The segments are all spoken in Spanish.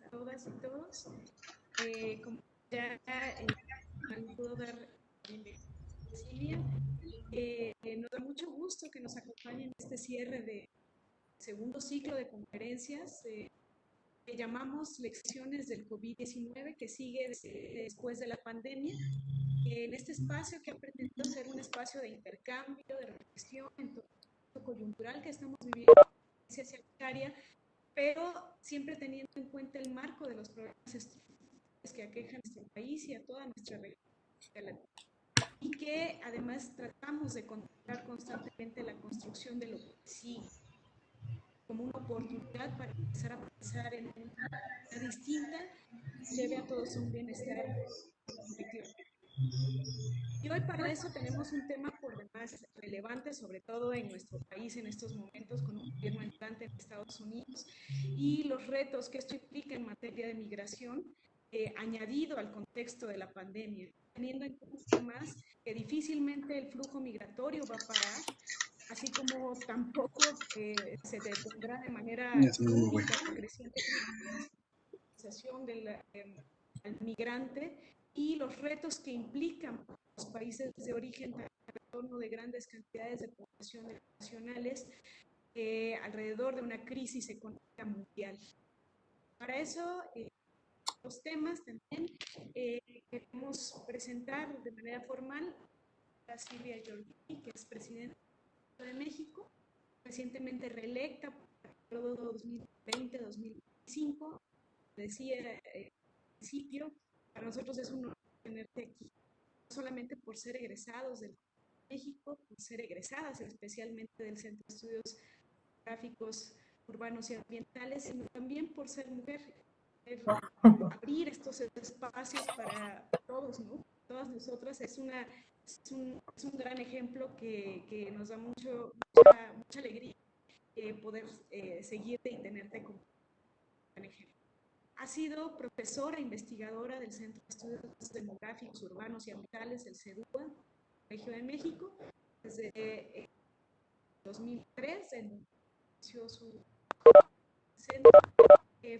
todas y todos. Como ya pudo dar Silvia, nos da mucho gusto que nos acompañen en este cierre de segundo ciclo de conferencias que llamamos Lecciones del COVID-19, que sigue después de la pandemia. En este espacio que ha pretendido ser un espacio de intercambio, de reflexión en todo lo coyuntural que estamos viviendo sanitaria, pero siempre teniendo en cuenta el marco de los problemas estructurales que aquejan a nuestro país y a toda nuestra región. Y que además tratamos de contemplar constantemente la construcción de lo que sí, como una oportunidad para empezar a pensar en una manera distinta, lleve a todos a un bienestar colectivo. Y hoy para eso tenemos un tema por demás relevante, sobre todo en nuestro país en estos momentos, con un gobierno entrante en Estados Unidos y los retos que esto implica en materia de migración, añadido al contexto de la pandemia, teniendo en cuenta más que difícilmente el flujo migratorio va a parar, así como tampoco se detendrá de manera única la creciente criminalización al migrante y los retos que implican los países de origen para el retorno de grandes cantidades de población nacionales alrededor de una crisis económica mundial. Para eso, los temas también queremos presentar de manera formal a Silvia Giorgini, que es presidenta de México, recientemente reelecta para el periodo 2020-2025. Decía al principio, para nosotros es un honor tenerte aquí, no solamente por ser egresados de México, por ser egresadas especialmente del Centro de Estudios Gráficos Urbanos y Ambientales, sino también por ser mujer, abrir estos espacios para todos, ¿no? Todas nosotras es un gran ejemplo que nos da mucha alegría poder seguirte y tenerte como gran ejemplo. Ha sido profesora e investigadora del Centro de Estudios Demográficos Urbanos y Ambientales del CEDUA, Región de México, desde 2003, en inició su centro.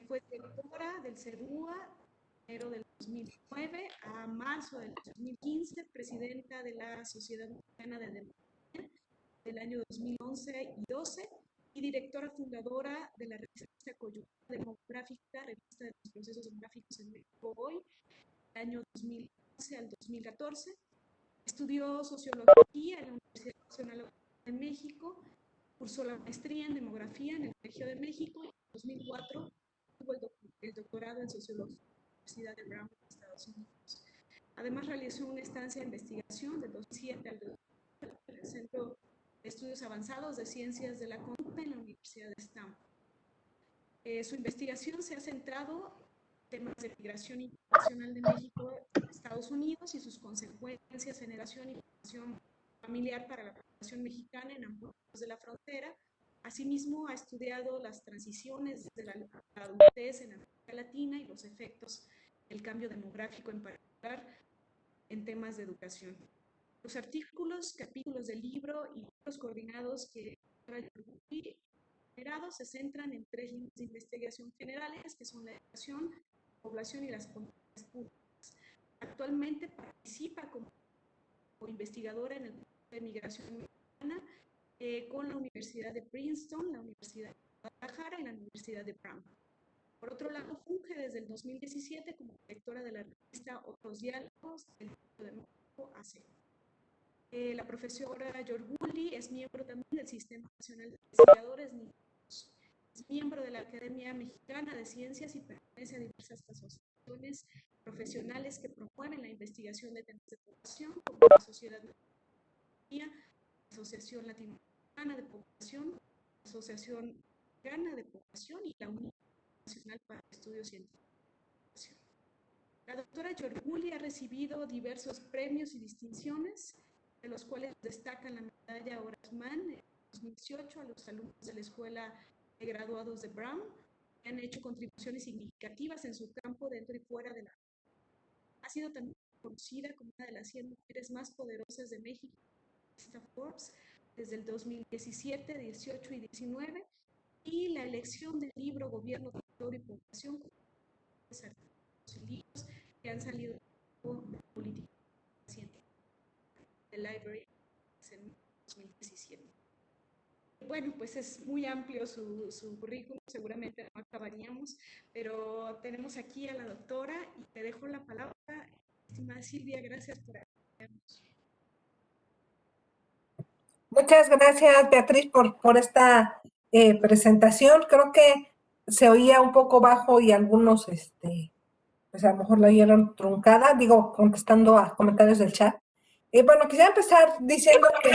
Fue directora del CEDUA enero del 2009 a marzo del 2015, presidenta de la Sociedad Mexicana de Demografía del año 2011 y 12 y directora fundadora de la revista Coyuntura Demográfica, revista de los procesos demográficos en México hoy, del año 2011 al 2014. Estudió sociología en la Universidad Nacional de México, cursó la maestría en demografía en el Colegio de México y en 2004 tuvo el doctorado en sociología en la Universidad de Brown de Estados Unidos. Además realizó una estancia de investigación de 2007 al 2008 en el Centro de Estudios Avanzados de Ciencias de la Conducta en la Universidad de Stanford. Su investigación se ha centrado en temas de migración internacional de México a Estados Unidos y sus consecuencias, generación y formación familiar para la población mexicana en ambos lados de la frontera. Asimismo, ha estudiado las transiciones de la adultez en América Latina y los efectos del cambio demográfico, en particular en temas de educación. Los artículos, capítulos del libro y libros coordinados que se centran en tres líneas de investigación generales, que son la educación, la población y las políticas públicas. Actualmente participa como investigadora en el programa de migración mexicana con la Universidad de Princeton, la Universidad de Guadalajara y la Universidad de Brown. Por otro lado, funge desde el 2017 como directora de la revista Otros Diálogos del Centro de México AC. La profesora Giorguli es miembro también del Sistema Nacional de Investigadores NICOS. Es miembro de la Academia Mexicana de Ciencias y pertenece a diversas asociaciones profesionales que promueven la investigación de temas de población, como la Sociedad Mexicana, la Asociación Latinoamericana de Población, la Asociación Mexicana de Población y la Unión Nacional para Estudios Científicos. La doctora Giorguli ha recibido diversos premios y distinciones, de los cuales destacan la medalla Horace Mann en 2018 a los alumnos de la Escuela de Graduados de Brown, que han hecho contribuciones significativas en su campo dentro y fuera de la. Ha sido también conocida como una de las 100 mujeres más poderosas de México, Forbes, desde el 2017, 18 y 19, y la elección del libro Gobierno, Territorio y Población salido de política científica de Library en 2017. Bueno, pues es muy amplio su currículum, seguramente no acabaríamos, pero tenemos aquí a la doctora y te dejo la palabra. Estimada Silvia, gracias por acompañarnos. Muchas gracias, Beatriz, por esta presentación. Creo que se oía un poco bajo y algunos, pues a lo mejor la oyeron truncada, digo, contestando a comentarios del chat. Bueno, quisiera empezar diciendo que...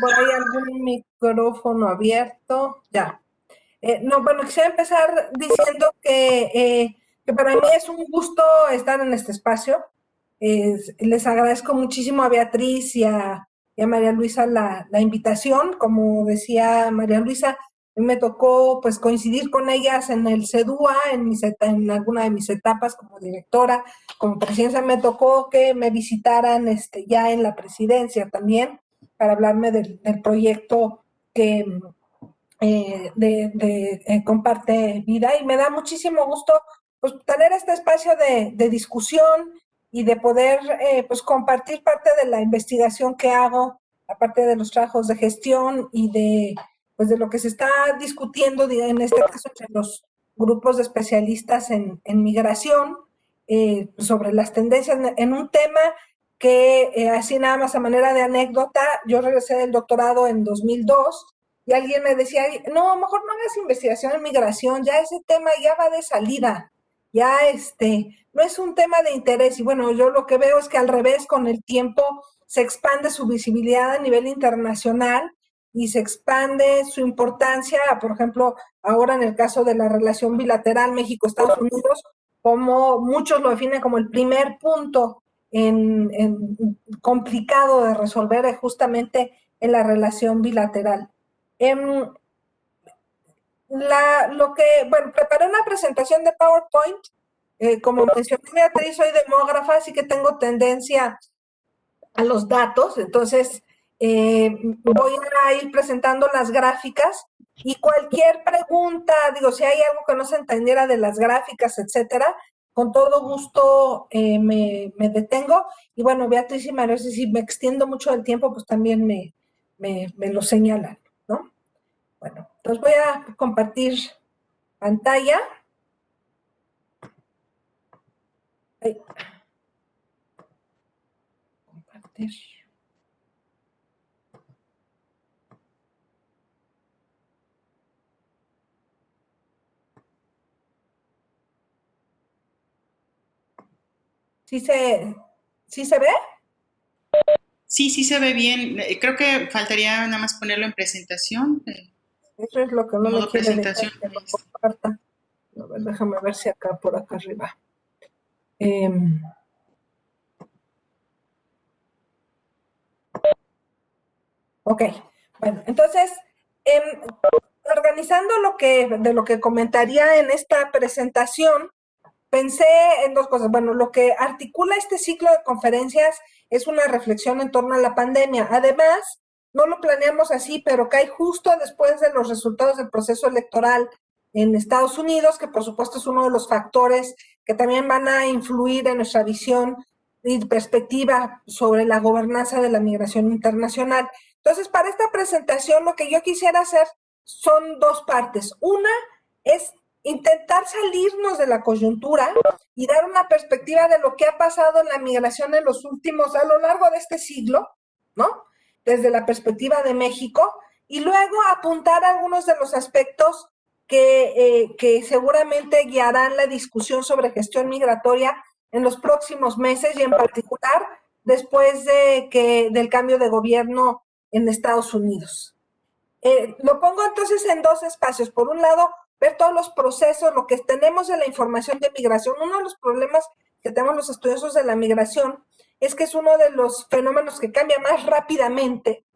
Por ahí algún micrófono abierto, ya. No, bueno, quisiera empezar diciendo que para mí es un gusto estar en este espacio. Les agradezco muchísimo a Beatriz y a María Luisa la invitación. Como decía María Luisa, me tocó pues coincidir con ellas en el CEDUA, en alguna de mis etapas como directora, como presidencia. Me tocó que me visitaran ya en la presidencia también para hablarme del proyecto que Comparte Vida, y me da muchísimo gusto pues tener este espacio de discusión y de poder pues compartir parte de la investigación que hago, aparte de los trabajos de gestión y pues de lo que se está discutiendo en este caso entre los grupos de especialistas en migración, sobre las tendencias en un tema que así nada más a manera de anécdota. Yo regresé del doctorado en 2002 y alguien me decía, no, mejor no hagas investigación en migración, ya ese tema ya va de salida, ya no es un tema de interés. Y bueno, yo lo que veo es que al revés, con el tiempo se expande su visibilidad a nivel internacional y se expande su importancia, por ejemplo, ahora en el caso de la relación bilateral México-Estados Unidos, como muchos lo definen como el primer punto complicado de resolver, justamente en la relación bilateral. Bueno, preparé una presentación de PowerPoint. Como mencioné, Beatriz, soy demógrafa, así que tengo tendencia a los datos. Entonces, voy a ir presentando las gráficas y cualquier pregunta, digo, si hay algo que no se entendiera de las gráficas, etcétera, con todo gusto me detengo. Y bueno, Beatriz y María, si me extiendo mucho del tiempo, pues también me lo señalan, ¿no? Bueno, entonces voy a compartir pantalla. Ay. Compartir. ¿Sí se ve? Sí, sí se ve bien. Creo que faltaría nada más ponerlo en presentación. Eso es lo que no me Modo quiere presentación. dejar que lo comparta. A ver, déjame ver si acá, por acá arriba. Ok, bueno, entonces, organizando de lo que comentaría en esta presentación, pensé en dos cosas. Bueno, lo que articula este ciclo de conferencias es una reflexión en torno a la pandemia. Además, no lo planeamos así, pero cae justo después de los resultados del proceso electoral en Estados Unidos, que por supuesto es uno de los factores que también van a influir en nuestra visión y perspectiva sobre la gobernanza de la migración internacional. Entonces, para esta presentación, lo que yo quisiera hacer son dos partes. Una es intentar salirnos de la coyuntura y dar una perspectiva de lo que ha pasado en la migración en los últimos, a lo largo de este siglo, ¿no? Desde la perspectiva de México, y luego apuntar algunos de los aspectos que seguramente guiarán la discusión sobre gestión migratoria en los próximos meses y en particular después del cambio de gobierno en Estados Unidos. Lo pongo entonces en dos espacios. Por un lado, ver todos los procesos, lo que tenemos de la información de migración. Uno de los problemas que tenemos los estudiosos de la migración es que es uno de los fenómenos que cambia más rápidamente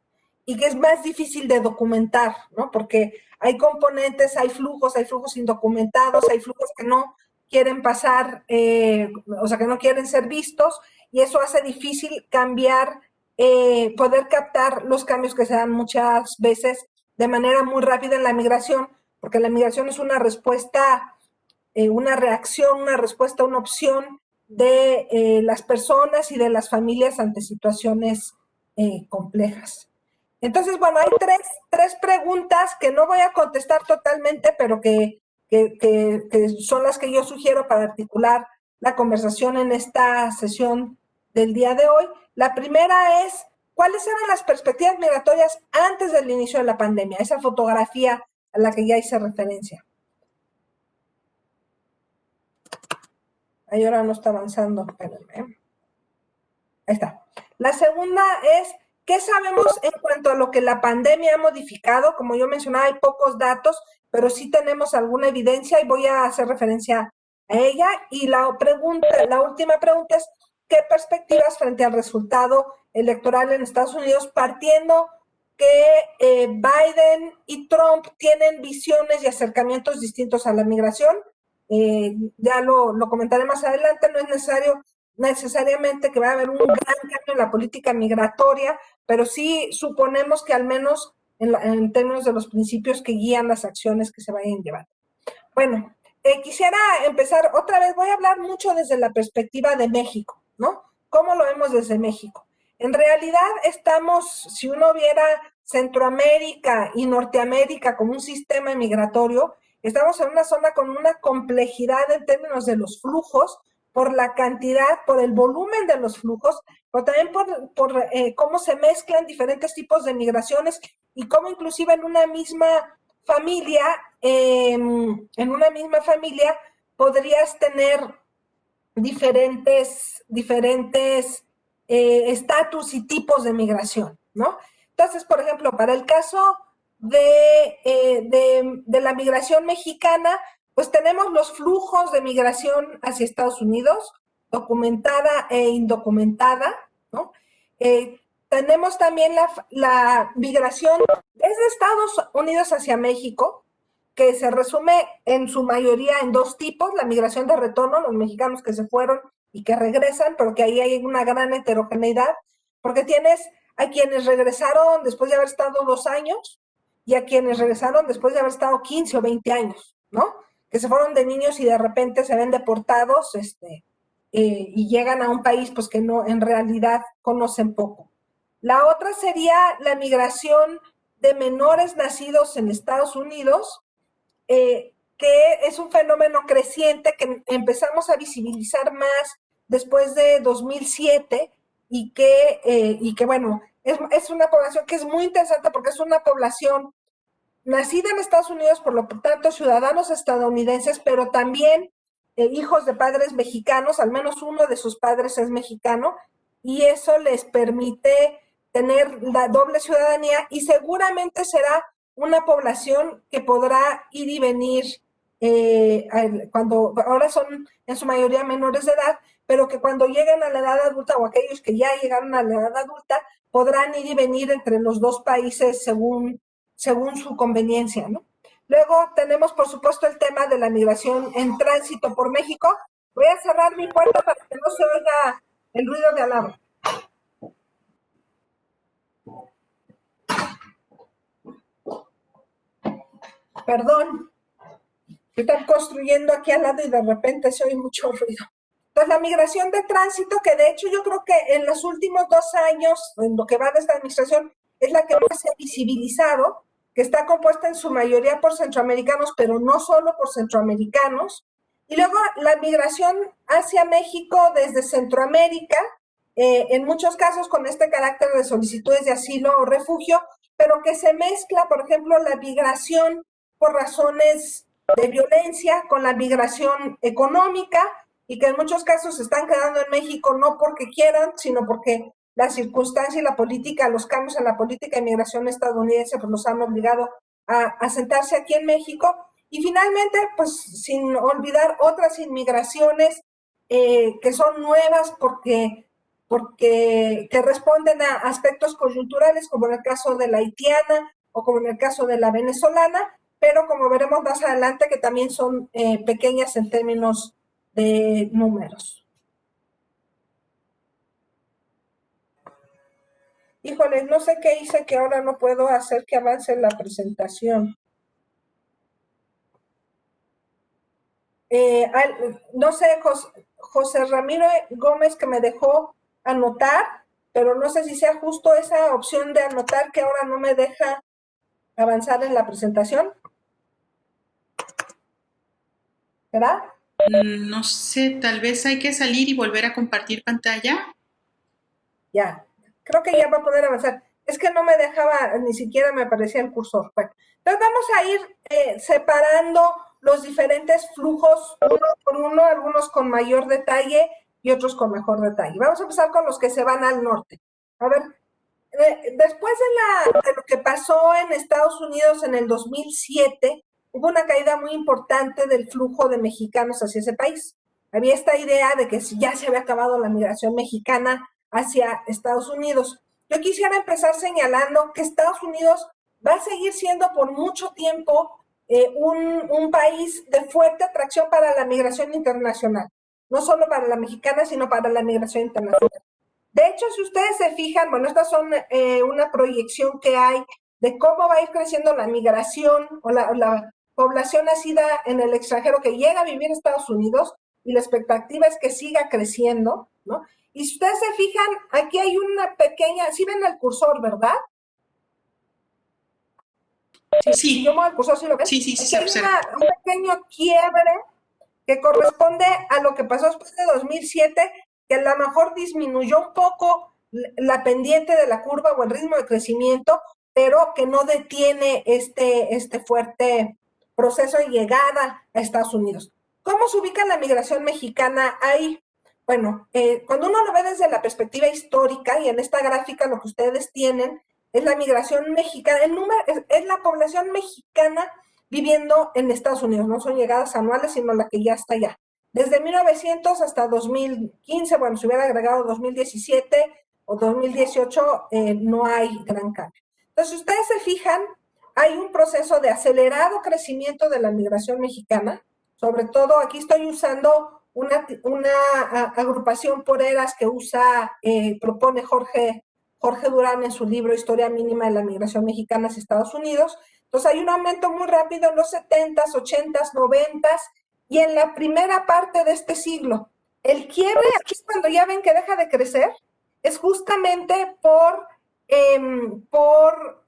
y que es más difícil de documentar, ¿no? Porque hay componentes, hay flujos indocumentados, hay flujos que no quieren pasar, o sea, que no quieren ser vistos, y eso hace difícil cambiar, poder captar los cambios que se dan muchas veces de manera muy rápida en la migración, porque la migración es una respuesta, una reacción, una respuesta, una opción de las personas y de las familias ante situaciones complejas. Entonces, bueno, hay tres preguntas que no voy a contestar totalmente, pero que son las que yo sugiero para articular la conversación en esta sesión del día de hoy. La primera es, ¿cuáles eran las perspectivas migratorias antes del inicio de la pandemia? Esa fotografía a la que ya hice referencia. Ahí ahora no está avanzando, espérenme. Ahí está. La segunda es, ¿qué sabemos en cuanto a lo que la pandemia ha modificado? Como yo mencionaba, hay pocos datos, pero sí tenemos alguna evidencia y voy a hacer referencia a ella. Y la última pregunta es, ¿qué perspectivas frente al resultado electoral en Estados Unidos, partiendo que Biden y Trump tienen visiones y acercamientos distintos a la migración? Ya lo comentaré más adelante, no es necesariamente que va a haber un gran cambio en la política migratoria, pero sí suponemos que al menos en términos de los principios que guían las acciones que se vayan llevando. Bueno, quisiera empezar otra vez, voy a hablar mucho desde la perspectiva de México, ¿no? ¿Cómo lo vemos desde México? En realidad estamos, si uno viera Centroamérica y Norteamérica como un sistema migratorio, estamos en una zona con una complejidad en términos de los flujos, por la cantidad, por el volumen de los flujos, pero también por cómo se mezclan diferentes tipos de migraciones y cómo inclusive en una misma familia, podrías tener diferentes estatus y tipos de migración, ¿no? Entonces, por ejemplo, para el caso de la migración mexicana, pues tenemos los flujos de migración hacia Estados Unidos, documentada e indocumentada, ¿no? Tenemos también la migración desde Estados Unidos hacia México, que se resume en su mayoría en dos tipos: la migración de retorno, los mexicanos que se fueron y que regresan, pero que ahí hay una gran heterogeneidad, porque tienes a quienes regresaron después de haber estado 2 años y a quienes regresaron después de haber estado 15 o 20 años, ¿no? Que se fueron de niños y de repente se ven deportados, y llegan a un país pues que no, en realidad conocen poco. La otra sería la migración de menores nacidos en Estados Unidos, que es un fenómeno creciente que empezamos a visibilizar más después de 2007 y que bueno, es una población que es muy interesante porque es una población nacida en Estados Unidos, por lo tanto ciudadanos estadounidenses, pero también hijos de padres mexicanos, al menos uno de sus padres es mexicano, y eso les permite tener la doble ciudadanía y seguramente será una población que podrá ir y venir cuando ahora son en su mayoría menores de edad, pero que cuando lleguen a la edad adulta o aquellos que ya llegaron a la edad adulta podrán ir y venir entre los dos países según su conveniencia, ¿no? Luego tenemos, por supuesto, el tema de la migración en tránsito por México. Voy a cerrar mi puerta para que no se oiga el ruido de alarma. Perdón, están construyendo aquí al lado y de repente se oye mucho ruido. Entonces, la migración de tránsito, que de hecho yo creo que en los últimos 2 años, en lo que va de esta administración, es la que más se ha visibilizado, que está compuesta en su mayoría por centroamericanos, pero no solo por centroamericanos. Y luego la migración hacia México desde Centroamérica, en muchos casos con este carácter de solicitudes de asilo o refugio, pero que se mezcla, por ejemplo, la migración por razones de violencia con la migración económica, y que en muchos casos se están quedando en México no porque quieran, sino porque la circunstancia y la política, los cambios en la política de migración estadounidense, pues los han obligado a sentarse aquí en México. Y finalmente, pues sin olvidar otras inmigraciones que son nuevas porque que responden a aspectos coyunturales, como en el caso de la haitiana o como en el caso de la venezolana, pero como veremos más adelante, que también son pequeñas en términos de números. Híjole, no sé qué hice que ahora no puedo hacer que avance la presentación. no sé, José Ramiro Gómez que me dejó anotar, pero no sé si sea justo esa opción de anotar que ahora no me deja avanzar en la presentación. ¿Verdad? No sé, tal vez hay que salir y volver a compartir pantalla. Ya, creo que ya va a poder avanzar. Es que no me dejaba, ni siquiera me aparecía el cursor. Bueno, entonces vamos a ir separando los diferentes flujos uno por uno, algunos con mayor detalle y otros con mejor detalle. Vamos a empezar con los que se van al norte. A ver, después de lo que pasó en Estados Unidos en el 2007, hubo una caída muy importante del flujo de mexicanos hacia ese país. Había esta idea de que ya se había acabado la migración mexicana hacia Estados Unidos. Yo quisiera empezar señalando que Estados Unidos va a seguir siendo por mucho tiempo un país de fuerte atracción para la migración internacional. No solo para la mexicana, sino para la migración internacional. De hecho, si ustedes se fijan, bueno, estas son una proyección que hay de cómo va a ir creciendo la migración o la población nacida en el extranjero que llega a vivir en Estados Unidos y la expectativa es que siga creciendo, ¿no? Y si ustedes se fijan, aquí hay una pequeña, sí ven el cursor, ¿verdad? Si yo muevo el cursor, ¿sí lo ven? Sí, Aquí hay un pequeño quiebre que corresponde a lo que pasó después de 2007, que a lo mejor disminuyó un poco la pendiente de la curva o el ritmo de crecimiento, pero que no detiene este fuerte proceso de llegada a Estados Unidos. ¿Cómo se ubica la migración mexicana ahí? Bueno, cuando uno lo ve desde la perspectiva histórica, y en esta gráfica lo que ustedes tienen es la migración mexicana, el número es la población mexicana viviendo en Estados Unidos, no son llegadas anuales, sino la que ya está allá. Desde 1900 hasta 2015, bueno, si hubiera agregado 2017 o 2018, no hay gran cambio. Entonces, si ustedes se fijan, hay un proceso de acelerado crecimiento de la migración mexicana, sobre todo aquí estoy usando una agrupación por eras que propone Jorge Durán en su libro Historia Mínima de la Migración Mexicana hacia Estados Unidos. Entonces hay un aumento muy rápido en los 70s, 80s, 90s y en la primera parte de este siglo. El quiebre, aquí es cuando ya ven que deja de crecer, es justamente por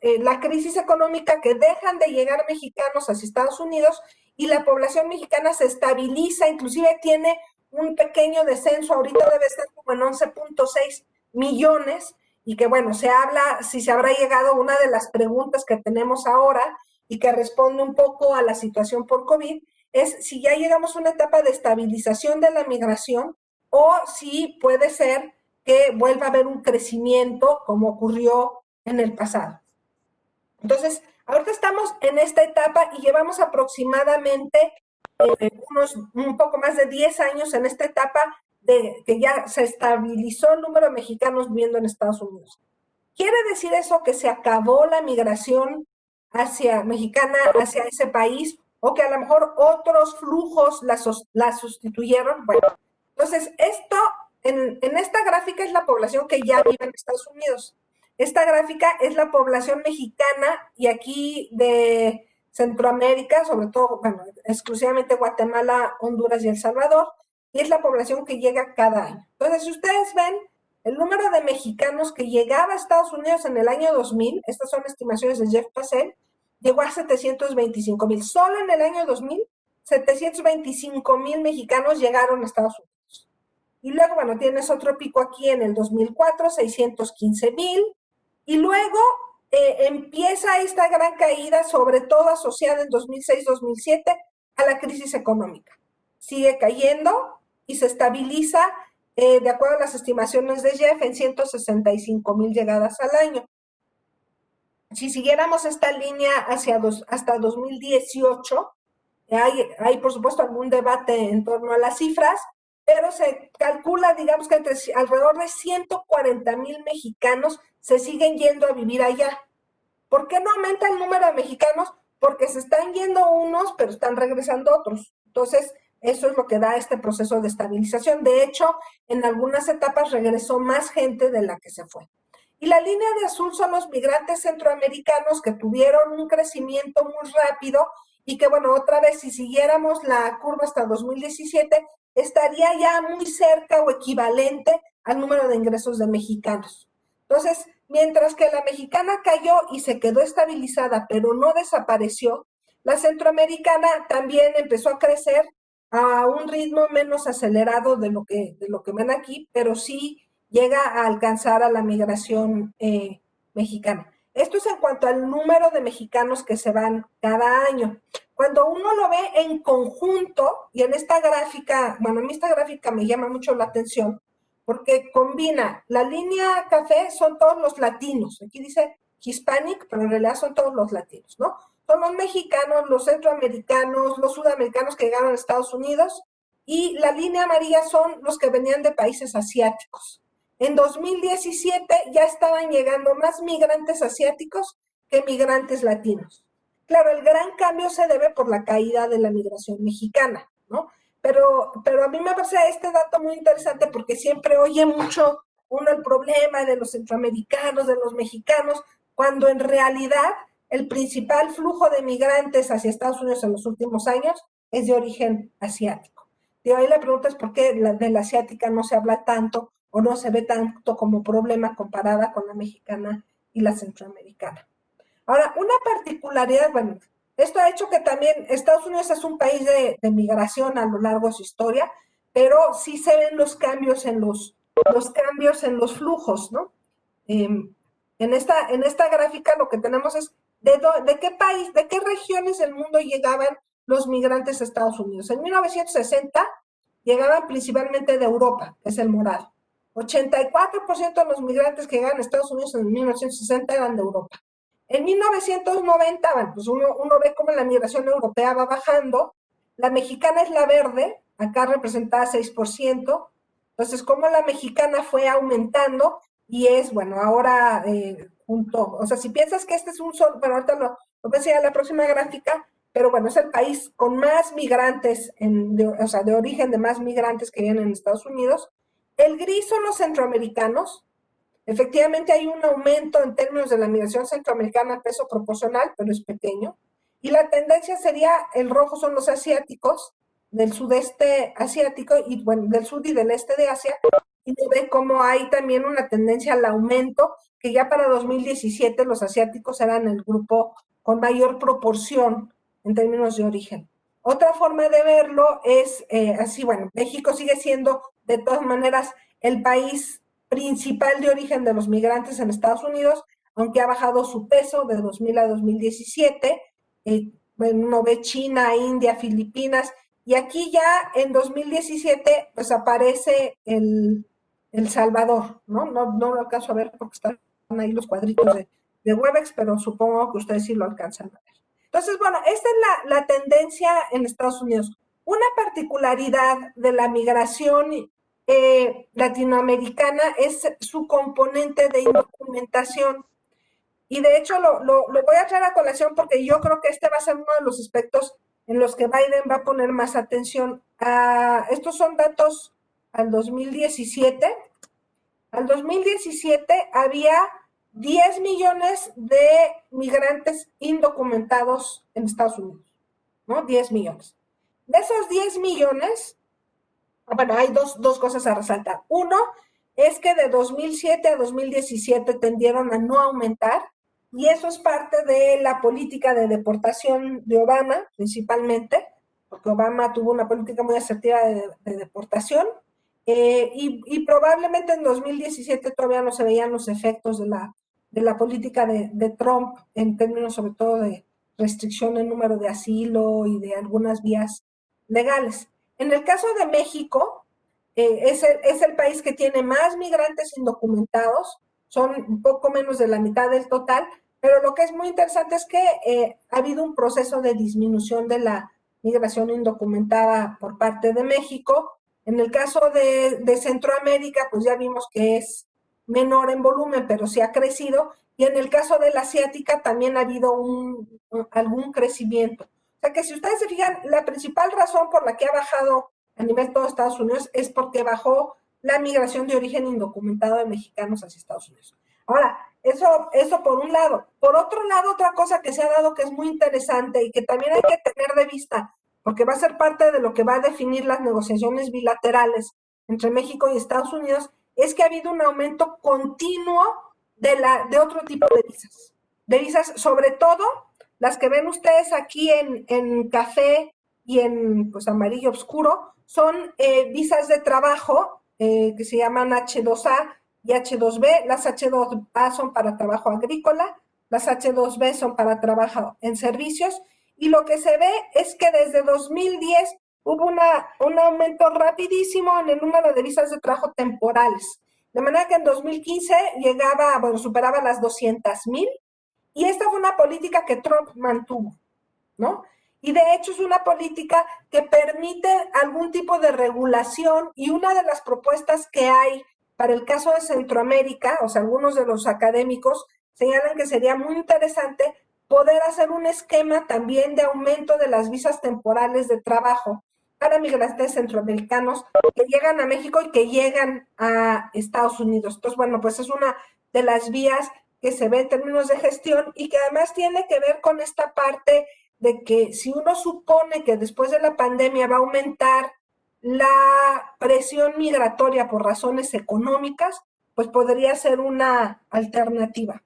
la crisis económica que dejan de llegar mexicanos hacia Estados Unidos y la población mexicana se estabiliza, inclusive tiene un pequeño descenso, ahorita debe estar como en 11.6 millones, y que bueno, se habla si se habrá llegado una de las preguntas que tenemos ahora y que responde un poco a la situación por COVID, es si ya llegamos a una etapa de estabilización de la migración o si puede ser que vuelva a haber un crecimiento como ocurrió en el pasado. Entonces, ahorita estamos en esta etapa y llevamos aproximadamente un poco más de 10 años en esta etapa de que ya se estabilizó el número de mexicanos viviendo en Estados Unidos. ¿Quiere decir eso que se acabó la migración mexicana hacia ese país o que a lo mejor otros flujos la sustituyeron? Bueno, entonces esto en esta gráfica es la población que ya vive en Estados Unidos. Esta gráfica es la población mexicana y aquí de Centroamérica, sobre todo, bueno, exclusivamente Guatemala, Honduras y El Salvador, y es la población que llega cada año. Entonces, si ustedes ven, el número de mexicanos que llegaba a Estados Unidos en el año 2000, estas son estimaciones de Jeff Passel, llegó a 725,000. Solo en el año 2000, 725,000 mexicanos llegaron a Estados Unidos. Y luego, bueno, tienes otro pico aquí en el 2004, 615,000. Y luego empieza esta gran caída, sobre todo asociada en 2006-2007 a la crisis económica. Sigue cayendo y se estabiliza, de acuerdo a las estimaciones de Jeff, en 165,000 llegadas al año. Si siguiéramos esta línea hasta 2018, hay por supuesto algún debate en torno a las cifras, pero se calcula, digamos que alrededor de 140,000 mexicanos se siguen yendo a vivir allá. ¿Por qué no aumenta el número de mexicanos? Porque se están yendo unos, pero están regresando otros. Entonces, eso es lo que da este proceso de estabilización. De hecho, en algunas etapas regresó más gente de la que se fue. Y la línea de azul son los migrantes centroamericanos que tuvieron un crecimiento muy rápido y que, bueno, otra vez, si siguiéramos la curva hasta 2017, estaría ya muy cerca o equivalente al número de ingresos de mexicanos. Entonces, mientras que la mexicana cayó y se quedó estabilizada, pero no desapareció, la centroamericana también empezó a crecer a un ritmo menos acelerado de lo que ven aquí, pero sí llega a alcanzar a la migración mexicana. Esto es en cuanto al número de mexicanos que se van cada año. Cuando uno lo ve en conjunto, y en esta gráfica, bueno, a mí esta gráfica me llama mucho la atención, porque combina, la línea café son todos los latinos, aquí dice Hispanic, pero en realidad son todos los latinos, ¿no? Son los mexicanos, los centroamericanos, los sudamericanos que llegaron a Estados Unidos, y la línea amarilla son los que venían de países asiáticos. En 2017 ya estaban llegando más migrantes asiáticos que migrantes latinos. Claro, el gran cambio se debe por la caída de la migración mexicana, ¿no? Pero a mí me parece este dato muy interesante porque siempre oye mucho uno el problema de los centroamericanos, de los mexicanos, cuando en realidad el principal flujo de migrantes hacia Estados Unidos en los últimos años es de origen asiático. Y ahí la pregunta es por qué de la asiática no se habla tanto o no se ve tanto como problema comparada con la mexicana y la centroamericana. Ahora, una particularidad, bueno, esto ha hecho que también Estados Unidos es un país de migración a lo largo de su historia, pero sí se ven los cambios en los cambios en los flujos, ¿no? En esta gráfica lo que tenemos es de qué país, de qué regiones del mundo llegaban los migrantes a Estados Unidos. En 1960 llegaban principalmente de Europa, que es el morado. 84% de los migrantes que llegaban a Estados Unidos en 1960 eran de Europa. En 1990, bueno, pues uno ve cómo la migración europea va bajando, la mexicana es la verde, acá representada 6%, entonces cómo la mexicana fue aumentando y es, bueno, ahora o sea, si piensas que este es un solo, bueno, ahorita lo voy a enseñar en la próxima gráfica, pero bueno, es el país con más migrantes, o sea, de origen de más migrantes que vienen en Estados Unidos. El gris son los centroamericanos. Efectivamente hay un aumento en términos de la migración centroamericana en peso proporcional, pero es pequeño. Y la tendencia sería, el rojo son los asiáticos, del sudeste asiático, y bueno, del sur y del este de Asia, y se ve como hay también una tendencia al aumento, que ya para 2017 los asiáticos eran el grupo con mayor proporción en términos de origen. Otra forma de verlo es así, bueno, México sigue siendo de todas maneras el país principal de origen de los migrantes en Estados Unidos, aunque ha bajado su peso de 2000 a 2017. Bueno, uno ve China, India, Filipinas, y aquí ya en 2017 pues aparece el Salvador, ¿no? No lo alcanzo a ver porque están ahí los cuadritos de Webex, pero supongo que ustedes sí lo alcanzan a ver. Entonces, bueno, esta es la tendencia en Estados Unidos. Una particularidad de la migración latinoamericana es su componente de indocumentación. Y de hecho lo voy a traer a colación porque yo creo que este va a ser uno de los aspectos en los que Biden va a poner más atención. Estos son datos al 2017. Al 2017 había 10 millones de migrantes indocumentados en Estados Unidos, ¿no? 10 millones. De esos 10 millones, bueno, hay dos cosas a resaltar. Uno es que de 2007 a 2017 tendieron a no aumentar, y eso es parte de la política de deportación de Obama, principalmente, porque Obama tuvo una política muy asertiva de deportación, y probablemente en 2017 todavía no se veían los efectos de la política de Trump en términos sobre todo de restricción en número de asilo y de algunas vías legales. En el caso de México, es el país que tiene más migrantes indocumentados, son un poco menos de la mitad del total, pero lo que es muy interesante es que ha habido un proceso de disminución de la migración indocumentada por parte de México. En el caso de Centroamérica, pues ya vimos que es menor en volumen, pero sí ha crecido, y en el caso de la asiática también ha habido algún crecimiento. O sea que si ustedes se fijan, la principal razón por la que ha bajado a nivel de todo Estados Unidos es porque bajó la migración de origen indocumentado de mexicanos hacia Estados Unidos. Ahora, Eso por un lado. Por otro lado, otra cosa que se ha dado que es muy interesante y que también hay que tener de vista, porque va a ser parte de lo que va a definir las negociaciones bilaterales entre México y Estados Unidos, es que ha habido un aumento continuo de otro tipo de visas, sobre todo las que ven ustedes aquí en café y en pues amarillo oscuro, son visas de trabajo que se llaman H2A y H2B. Las H2A son para trabajo agrícola, las H2B son para trabajo en servicios, y lo que se ve es que desde 2010 hubo un aumento rapidísimo en el número de visas de trabajo temporales. De manera que en 2015 superaba las 200,000, y esta fue una política que Trump mantuvo, ¿no? Y de hecho es una política que permite algún tipo de regulación, y una de las propuestas que hay para el caso de Centroamérica, o sea, algunos de los académicos señalan que sería muy interesante poder hacer un esquema también de aumento de las visas temporales de trabajo para migrantes centroamericanos que llegan a México y que llegan a Estados Unidos. Entonces, bueno, pues es una de las vías que se ve en términos de gestión, y que además tiene que ver con esta parte de que si uno supone que después de la pandemia va a aumentar la presión migratoria por razones económicas, pues podría ser una alternativa.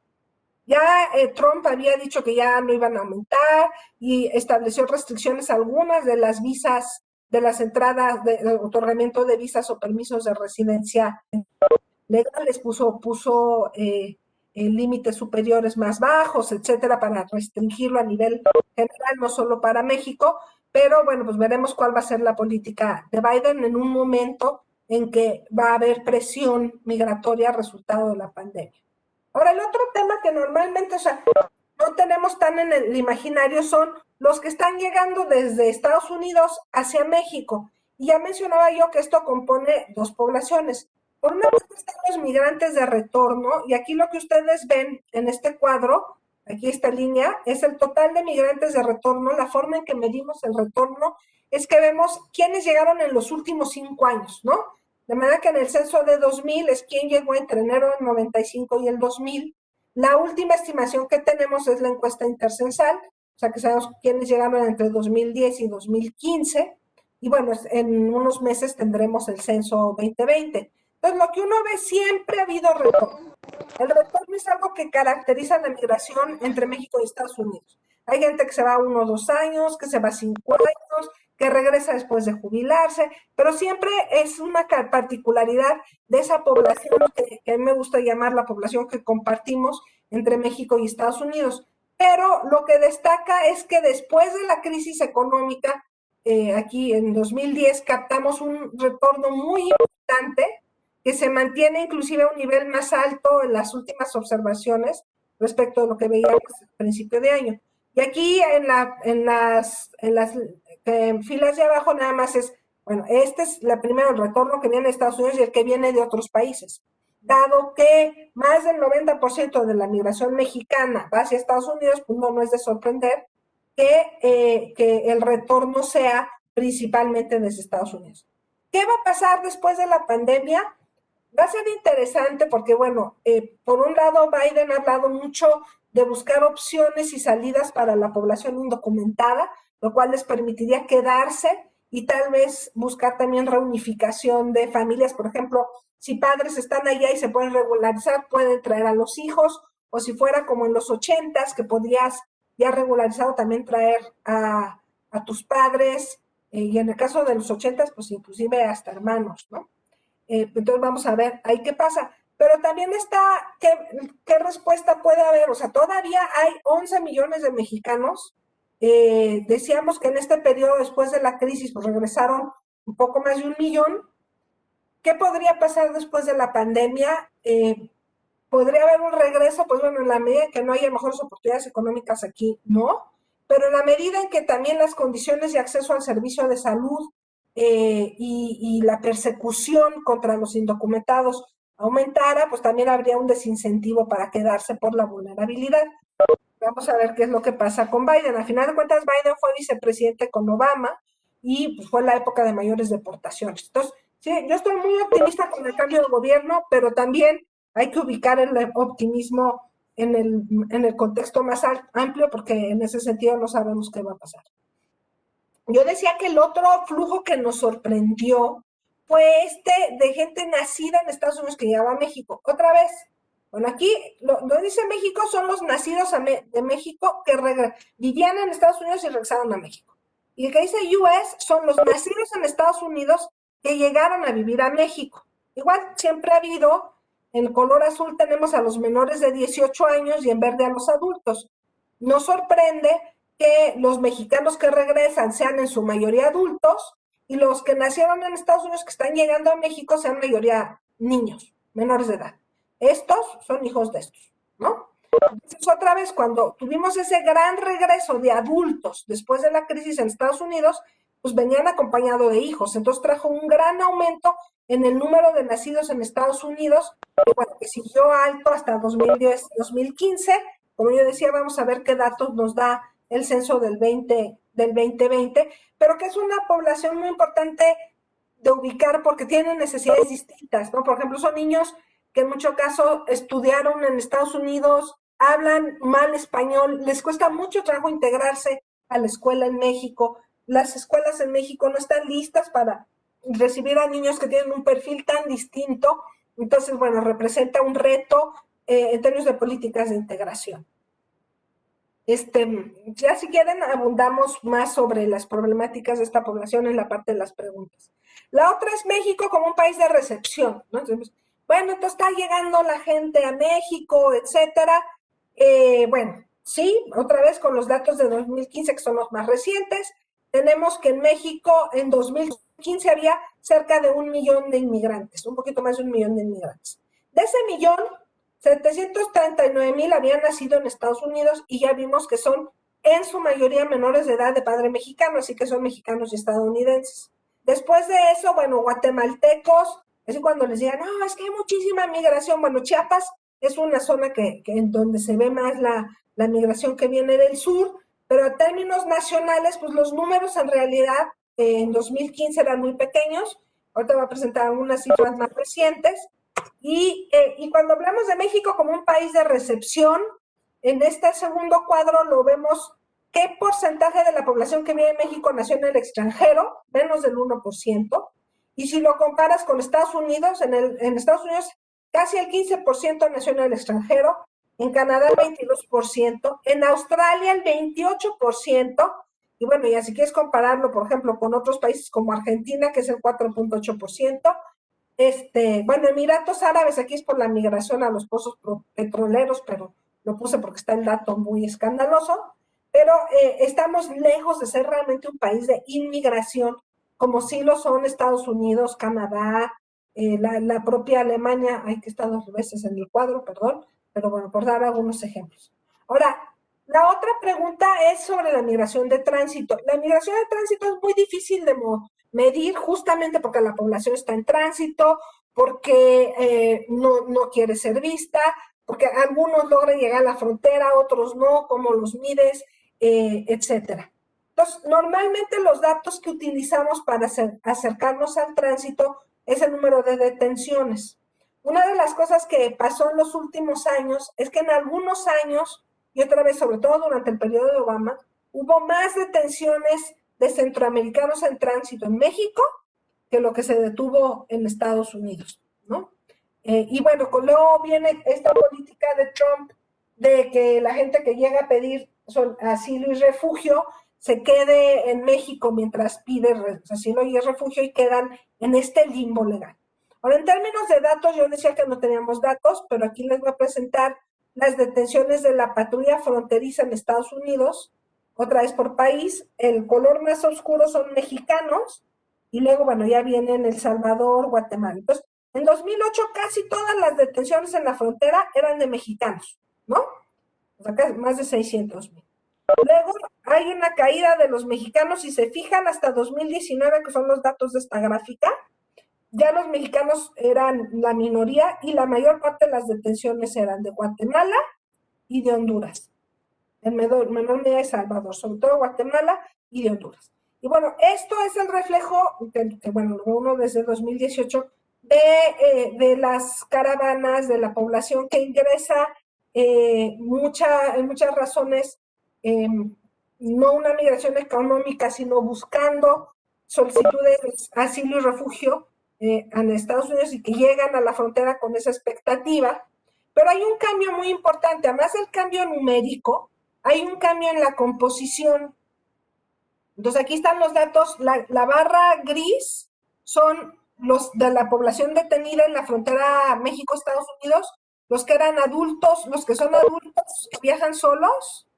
Ya Trump había dicho que ya no iban a aumentar y estableció restricciones a algunas de las visas, de las entradas, de otorgamiento de visas o permisos de residencia legales, puso límites superiores más bajos, etcétera, para restringirlo a nivel general, no solo para México. Pero bueno, pues veremos cuál va a ser la política de Biden en un momento en que va a haber presión migratoria resultado de la pandemia. Ahora, el otro tema que normalmente, o sea, no tenemos tan en el imaginario son los que están llegando desde Estados Unidos hacia México. Y ya mencionaba yo que esto compone dos poblaciones. Por una parte están los migrantes de retorno, y aquí lo que ustedes ven en este cuadro, aquí esta línea, es el total de migrantes de retorno. La forma en que medimos el retorno es que vemos quiénes llegaron en los últimos 5 años, ¿no? De manera que en el censo de 2000 es quién llegó entre enero del 95 y el 2000. La última estimación que tenemos es la encuesta intercensal, o sea que sabemos quiénes llegaron entre 2010 y 2015, y bueno, en unos meses tendremos el censo 2020. Entonces, lo que uno ve, siempre ha habido retorno. El retorno es algo que caracteriza la migración entre México y Estados Unidos. Hay gente que se va 1 o 2 años, que se va 5 años, que regresa después de jubilarse, pero siempre es una particularidad de esa población que me gusta llamar la población que compartimos entre México y Estados Unidos. Pero lo que destaca es que después de la crisis económica, aquí en 2010 captamos un retorno muy importante, que se mantiene inclusive a un nivel más alto en las últimas observaciones respecto a lo que veíamos al principio de año. Y aquí en las filas de abajo nada más es, bueno, este es primero el retorno que viene de Estados Unidos y el que viene de otros países. Dado que más del 90% de la migración mexicana va hacia Estados Unidos, pues no es de sorprender que el retorno sea principalmente desde Estados Unidos. ¿Qué va a pasar después de la pandemia? Va a ser interesante porque, bueno, por un lado Biden ha hablado mucho de buscar opciones y salidas para la población indocumentada, lo cual les permitiría quedarse y tal vez buscar también reunificación de familias. Por ejemplo, si padres están allá y se pueden regularizar, pueden traer a los hijos, o si fuera como en los 80s, que podías ya regularizado también traer a tus padres, y en el caso de los 80s, pues inclusive hasta hermanos, ¿no? Entonces vamos a ver ahí qué pasa. Pero también está, ¿qué respuesta puede haber? O sea, todavía hay 11 millones de mexicanos. Decíamos que en este periodo, después de la crisis, pues regresaron un poco más de 1 millón. ¿Qué podría pasar después de la pandemia? ¿Podría haber un regreso? Pues bueno, en la medida en que no haya mejores oportunidades económicas aquí, no. Pero en la medida en que también las condiciones de acceso al servicio de salud y la persecución contra los indocumentados aumentara, pues también habría un desincentivo para quedarse por la vulnerabilidad. Vamos a ver qué es lo que pasa con Biden. A final de cuentas, Biden fue vicepresidente con Obama y pues, fue la época de mayores deportaciones. Entonces, sí, yo estoy muy optimista con el cambio de gobierno, pero también hay que ubicar el optimismo en el contexto más amplio, porque en ese sentido no sabemos qué va a pasar. Yo decía que el otro flujo que nos sorprendió fue de gente nacida en Estados Unidos que llegaba a México. Otra vez, bueno, aquí lo dice México son los nacidos de México que vivían en Estados Unidos y regresaron a México. Y el que dice US son los nacidos en Estados Unidos que llegaron a vivir a México. Igual siempre ha habido, en color azul tenemos a los menores de 18 años y en verde a los adultos. Nos sorprende que los mexicanos que regresan sean en su mayoría adultos y los que nacieron en Estados Unidos que están llegando a México sean mayoría niños, menores de edad. Estos son hijos de estos, ¿no? Entonces, otra vez, cuando tuvimos ese gran regreso de adultos después de la crisis en Estados Unidos, pues venían acompañados de hijos. Entonces trajo un gran aumento en el número de nacidos en Estados Unidos, que, bueno, que siguió alto hasta 2010, 2015. Como yo decía, vamos a ver qué datos nos da el censo del 2020, pero que es una población muy importante de ubicar porque tienen necesidades distintas, ¿no? Por ejemplo, son niños que en muchos casos estudiaron en Estados Unidos, hablan mal español, les cuesta mucho trabajo integrarse a la escuela en México. Las escuelas en México no están listas para recibir a niños que tienen un perfil tan distinto. Entonces, bueno, representa un reto en términos de políticas de integración. Ya si quieren abundamos más sobre las problemáticas de esta población en la parte de las preguntas. La otra es México como un país de recepción, ¿no? Entonces, bueno, entonces está llegando la gente a México, etcétera. Bueno, sí, otra vez con los datos de 2015, que son los más recientes, tenemos que en México en 2015 había cerca de 1 millón de inmigrantes, un poquito más de 1 millón de inmigrantes. De ese millón, 739,000 habían nacido en Estados Unidos y ya vimos que son en su mayoría menores de edad de padre mexicano, así que son mexicanos y estadounidenses. Después de eso, bueno, guatemaltecos, es cuando les digan, no, es que hay muchísima migración. Bueno, Chiapas es una zona en donde se ve más la migración que viene del sur, pero en términos nacionales, pues los números en realidad en 2015 eran muy pequeños. Ahorita voy a presentar algunas cifras más recientes. Y cuando hablamos de México como un país de recepción, en este segundo cuadro lo vemos qué porcentaje de la población que vive en México nació en el extranjero, menos del 1%, y si lo comparas con Estados Unidos, en Estados Unidos casi el 15% nació en el extranjero, en Canadá el 22%, en Australia el 28%, y bueno, y si quieres compararlo, por ejemplo, con otros países como Argentina, que es el 4.8%, bueno, Emiratos Árabes, aquí es por la migración a los pozos petroleros, pero lo puse porque está el dato muy escandaloso, pero estamos lejos de ser realmente un país de inmigración, como sí lo son Estados Unidos, Canadá, la propia Alemania, hay que estar 2 veces en el cuadro, perdón, pero bueno, por dar algunos ejemplos. Ahora, la otra pregunta es sobre la migración de tránsito. La migración de tránsito es muy difícil de medir justamente porque la población está en tránsito, porque no quiere ser vista, porque algunos logran llegar a la frontera, otros no, cómo los mides, etcétera. Entonces, normalmente los datos que utilizamos para acercarnos al tránsito es el número de detenciones. Una de las cosas que pasó en los últimos años es que en algunos años, y otra vez sobre todo durante el periodo de Obama, hubo más detenciones de centroamericanos en tránsito en México que lo que se detuvo en Estados Unidos, ¿no? Y bueno, luego viene esta política de Trump de que la gente que llega a pedir asilo y refugio se quede en México mientras pide asilo y refugio y quedan en este limbo legal. Ahora, en términos de datos, yo decía que no teníamos datos, pero aquí les voy a presentar las detenciones de la patrulla fronteriza en Estados Unidos, otra vez por país. El color más oscuro son mexicanos y luego, bueno, ya vienen El Salvador, Guatemala. Entonces, en 2008 casi todas las detenciones en la frontera eran de mexicanos, ¿no? O sea, más de 600,000. Luego hay una caída de los mexicanos, si se fijan, hasta 2019, que son los datos de esta gráfica, ya los mexicanos eran la minoría y la mayor parte de las detenciones eran de Guatemala y de Honduras. En menor medida de Salvador, sobre todo Guatemala y de Honduras. Y bueno, esto es el reflejo, que bueno, uno desde 2018, de las caravanas de la población que ingresa en muchas razones, no una migración económica, sino buscando solicitudes de asilo y refugio en Estados Unidos y que llegan a la frontera con esa expectativa. Pero hay un cambio muy importante, además del cambio numérico, hay un cambio en la composición. Entonces aquí están los datos, la barra gris son los de la población detenida en la frontera México-Estados Unidos, los que eran adultos, los que son adultos que viajan solos,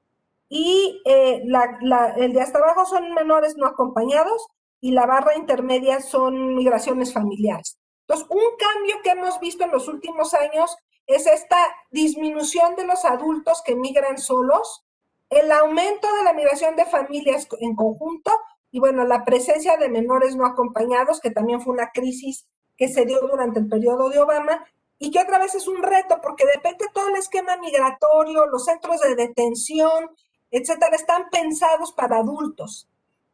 y el de hasta abajo son menores no acompañados, y la barra intermedia son migraciones familiares. Entonces, un cambio que hemos visto en los últimos años es esta disminución de los adultos que migran solos, el aumento de la migración de familias en conjunto, y bueno, la presencia de menores no acompañados, que también fue una crisis que se dio durante el periodo de Obama, y que otra vez es un reto, porque depende todo el esquema migratorio, los centros de detención, etcétera, están pensados para adultos.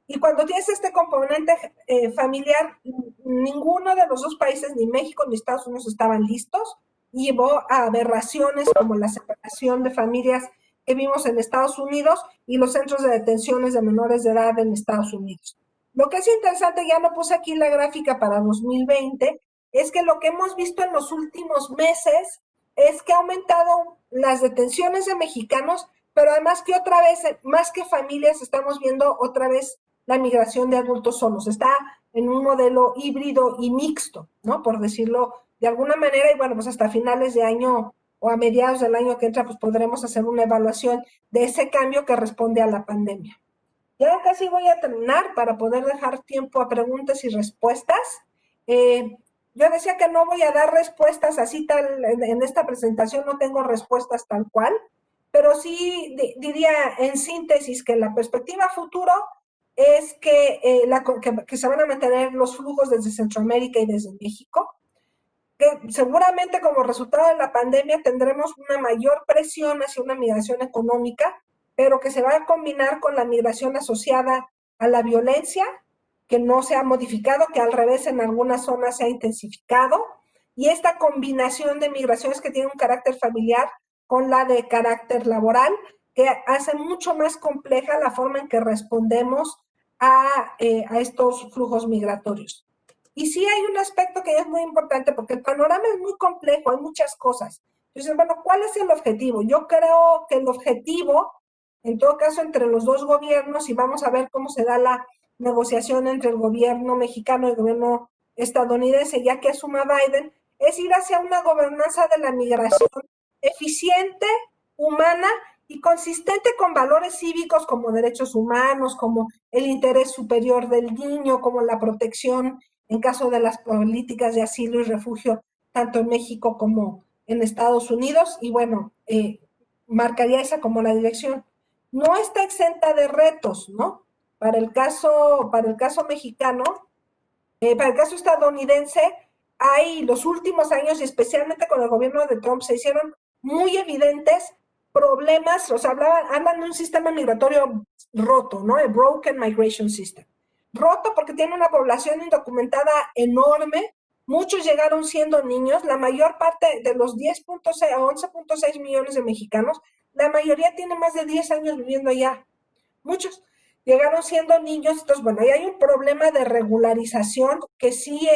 Y cuando tienes este componente familiar, ninguno de los dos países, ni México ni Estados Unidos, estaban listos. Y llevó a aberraciones como la separación de familias que vimos en Estados Unidos y los centros de detenciones de menores de edad en Estados Unidos. Lo que es interesante, ya no puse aquí la gráfica para 2020, es que lo que hemos visto en los últimos meses es que ha aumentado las detenciones de mexicanos, pero además que otra vez, más que familias, estamos viendo otra vez la migración de adultos solos. Está en un modelo híbrido y mixto, ¿no? Por decirlo de alguna manera, y bueno, pues hasta finales de año o a mediados del año que entra, pues podremos hacer una evaluación de ese cambio que responde a la pandemia. Ya casi voy a terminar para poder dejar tiempo a preguntas y respuestas. Yo decía que no voy a dar respuestas así tal, en esta presentación no tengo respuestas tal cual, pero sí diría en síntesis que la perspectiva futuro es que se van a mantener los flujos desde Centroamérica y desde México, que seguramente como resultado de la pandemia tendremos una mayor presión hacia una migración económica, pero que se va a combinar con la migración asociada a la violencia, que no se ha modificado, que al revés en algunas zonas se ha intensificado, y esta combinación de migraciones que tiene un carácter familiar con la de carácter laboral, que hace mucho más compleja la forma en que respondemos a estos flujos migratorios. Y sí hay un aspecto que es muy importante, porque el panorama es muy complejo, hay muchas cosas. Entonces, bueno, ¿cuál es el objetivo? Yo creo que el objetivo, en todo caso, entre los dos gobiernos, y vamos a ver cómo se da la negociación entre el gobierno mexicano y el gobierno estadounidense, ya que asuma Biden, es ir hacia una gobernanza de la migración eficiente, humana y consistente con valores cívicos como derechos humanos, como el interés superior del niño, como la protección en caso de las políticas de asilo y refugio, tanto en México como en Estados Unidos, y bueno, marcaría esa como la dirección. No está exenta de retos, ¿no? Para el caso mexicano, para el caso estadounidense, hay los últimos años, y especialmente con el gobierno de Trump, se hicieron muy evidentes problemas, o sea, hablan de un sistema migratorio roto, ¿no? El broken migration system. Roto porque tiene una población indocumentada enorme, muchos llegaron siendo niños, la mayor parte de los 10.6 a 11.6 millones de mexicanos, la mayoría tiene más de 10 años viviendo allá. Muchos llegaron siendo niños, entonces bueno, ahí hay un problema de regularización que sí,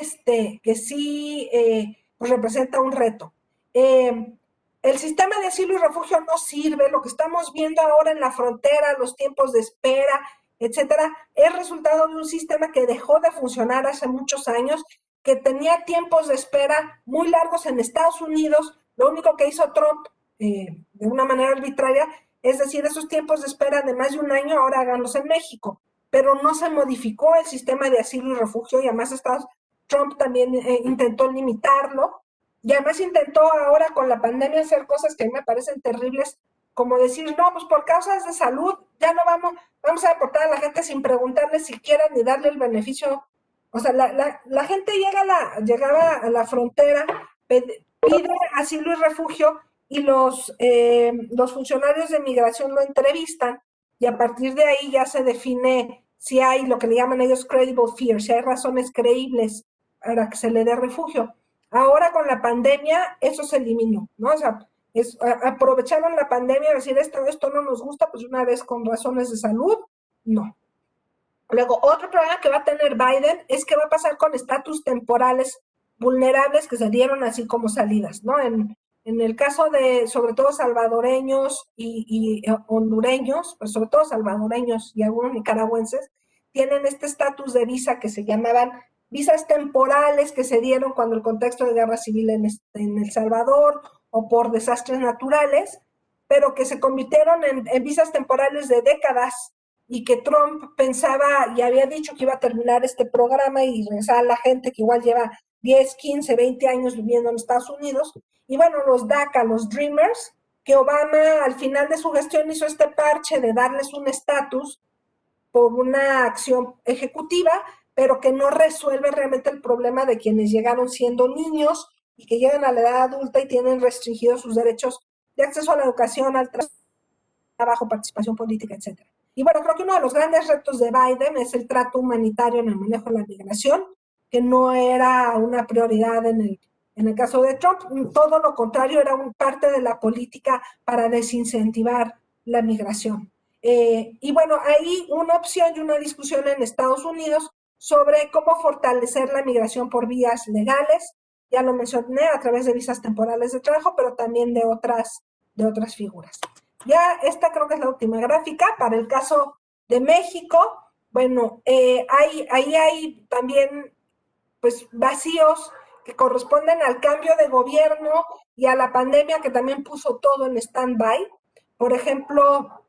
pues representa un reto. El sistema de asilo y refugio no sirve, lo que estamos viendo ahora en la frontera, los tiempos de espera, etcétera, es resultado de un sistema que dejó de funcionar hace muchos años, que tenía tiempos de espera muy largos en Estados Unidos. Lo único que hizo Trump, de una manera arbitraria, es decir, esos tiempos de espera de más de un año, ahora háganlos en México. Pero no se modificó el sistema de asilo y refugio, y además Trump también intentó limitarlo, y además intentó ahora con la pandemia hacer cosas que a mí me parecen terribles, como decir, no, pues por causas de salud ya no vamos a deportar a la gente sin preguntarle si quieren ni darle el beneficio. O sea, la gente llegaba a la frontera, pide asilo y refugio, y los funcionarios de migración lo entrevistan, y a partir de ahí ya se define si hay lo que le llaman ellos credible fear, si hay razones creíbles para que se le dé refugio. Ahora con la pandemia eso se eliminó, ¿no? O sea, Aprovecharon la pandemia, decir esto no nos gusta, pues una vez con razones de salud, no. Luego, otro problema que va a tener Biden es que va a pasar con estatus temporales vulnerables que se dieron así como salidas, ¿no? En el caso de, sobre todo, salvadoreños y hondureños, pues sobre todo salvadoreños y algunos nicaragüenses, tienen este estatus de visa que se llamaban visas temporales que se dieron cuando el contexto de guerra civil en El Salvador o por desastres naturales, pero que se convirtieron en visas temporales de décadas y que Trump pensaba y había dicho que iba a terminar este programa y regresar a la gente que igual lleva 10, 15, 20 años viviendo en Estados Unidos. Y bueno, los DACA, los Dreamers, que Obama al final de su gestión hizo este parche de darles un estatus por una acción ejecutiva, pero que no resuelve realmente el problema de quienes llegaron siendo niños y que llegan a la edad adulta y tienen restringidos sus derechos de acceso a la educación, al trabajo, participación política, etcétera. Y bueno, creo que uno de los grandes retos de Biden es el trato humanitario en el manejo de la migración, que no era una prioridad en el caso de Trump, todo lo contrario, era parte de la política para desincentivar la migración. Y bueno, hay una opción y una discusión en Estados Unidos sobre cómo fortalecer la migración por vías legales, ya lo mencioné, a través de visas temporales de trabajo, pero también de otras figuras. Ya esta creo que es la última gráfica. Para el caso de México, bueno, ahí hay también pues vacíos que corresponden al cambio de gobierno y a la pandemia que también puso todo en stand-by. Por ejemplo,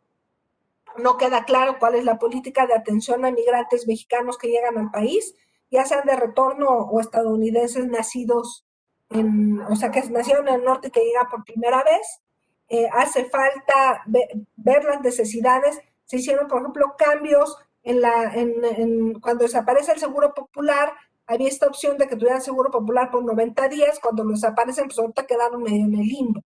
no queda claro cuál es la política de atención a migrantes mexicanos que llegan al país, ya sean de retorno o estadounidenses nacidos o sea, que nacieron en el norte y que llegan por primera vez. Hace falta ver las necesidades. Se hicieron, por ejemplo, cambios cuando desaparece el seguro popular, había esta opción de que tuvieran seguro popular por 90 días, cuando lo desaparecen, pues ahorita quedaron medio en el limbo,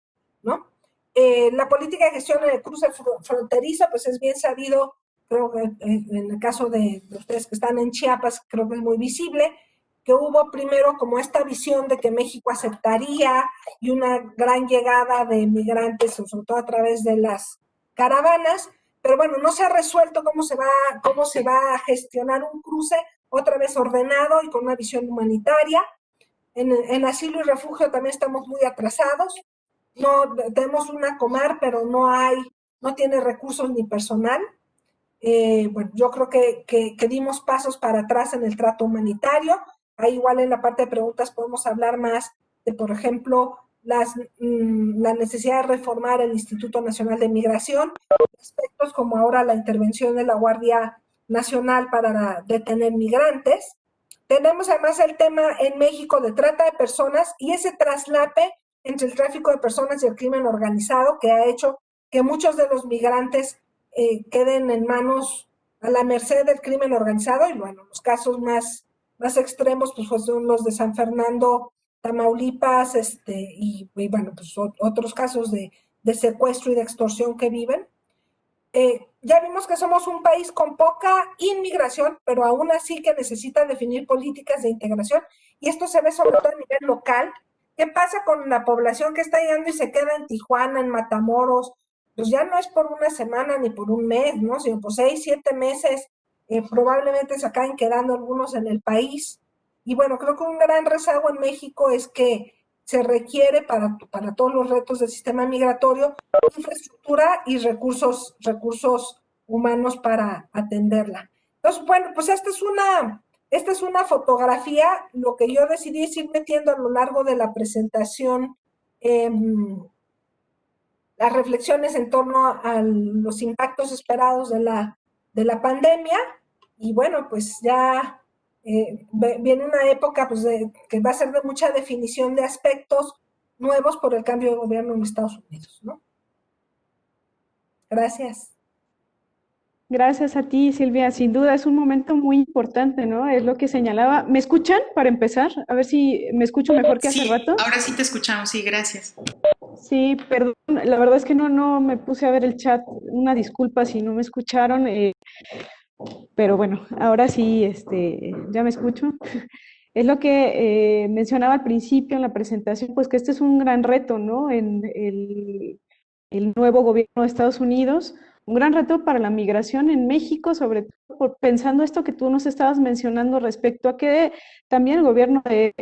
¿no? La política de gestión de cruce fronterizo, pues es bien sabido, creo que en el caso de ustedes que están en Chiapas, creo que es muy visible, que hubo primero como esta visión de que México aceptaría y una gran llegada de migrantes, sobre todo a través de las caravanas, pero bueno, no se ha resuelto cómo se va a gestionar un cruce otra vez ordenado y con una visión humanitaria. En asilo y refugio también estamos muy atrasados. No tenemos una comar, pero no tiene recursos ni personal. Bueno, yo creo que dimos pasos para atrás en el trato humanitario. Ahí igual en la parte de preguntas podemos hablar más de, por ejemplo, la necesidad de reformar el Instituto Nacional de Migración, aspectos como ahora la intervención de la Guardia Nacional para detener migrantes. Tenemos además el tema en México de trata de personas y ese traslape entre el tráfico de personas y el crimen organizado que ha hecho que muchos de los migrantes queden en manos a la merced del crimen organizado y bueno, los casos más extremos pues son los de San Fernando, Tamaulipas, y bueno, pues otros casos de secuestro y de extorsión que viven. Ya vimos que somos un país con poca inmigración, pero aún así que necesita definir políticas de integración, y esto se ve sobre todo a nivel local. ¿Qué pasa con la población que está llegando y se queda en Tijuana, en Matamoros? Pues ya no es por una semana ni por un mes, ¿no? Sino por 6, 7 meses, probablemente se acaben quedando algunos en el país. Y bueno, creo que un gran rezago en México es que se requiere para todos los retos del sistema migratorio infraestructura y recursos humanos para atenderla. Entonces, bueno, pues esta es una fotografía. Lo que yo decidí es ir metiendo a lo largo de la presentación las reflexiones en torno a los impactos esperados de la pandemia. Y bueno, pues ya viene una época pues, que va a ser de mucha definición de aspectos nuevos por el cambio de gobierno en Estados Unidos, ¿no? Gracias. Gracias a ti, Silvia. Sin duda es un momento muy importante, ¿no? Es lo que señalaba. ¿Me escuchan para empezar? A ver si me escucho mejor que hace rato. Ahora sí te escuchamos, sí, gracias. Sí, perdón, la verdad es que no me puse a ver el chat. Una disculpa si no me escucharon, pero bueno, ahora sí, ya me escucho. Es lo que mencionaba al principio en la presentación, pues que este es un gran reto, ¿no? En el nuevo gobierno de Estados Unidos, un gran reto para la migración en México, sobre todo pensando esto que tú nos estabas mencionando respecto a que también el gobierno de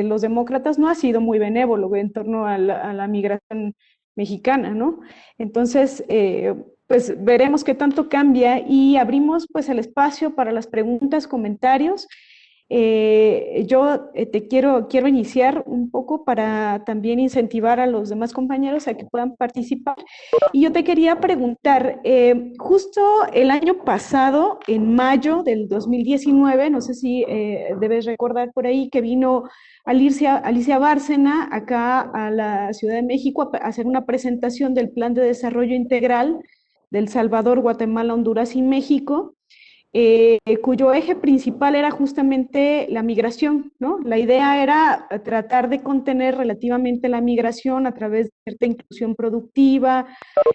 los demócratas no ha sido muy benévolo en torno a la migración mexicana, ¿no? Entonces, pues veremos qué tanto cambia y abrimos pues el espacio para las preguntas, comentarios. Yo quiero iniciar un poco para también incentivar a los demás compañeros a que puedan participar. Y yo te quería preguntar, justo el año pasado, en mayo del 2019, no sé si debes recordar por ahí que vino Alicia Bárcena acá a la Ciudad de México a hacer una presentación del Plan de Desarrollo Integral del Salvador, Guatemala, Honduras y México, cuyo eje principal era justamente la migración, ¿no? La idea era tratar de contener relativamente la migración a través de cierta inclusión productiva,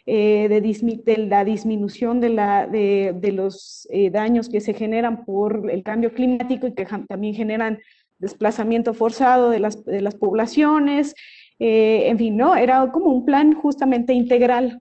de la disminución de los daños que se generan por el cambio climático y que también generan desplazamiento forzado de las poblaciones, en fin, ¿no? Era como un plan justamente integral.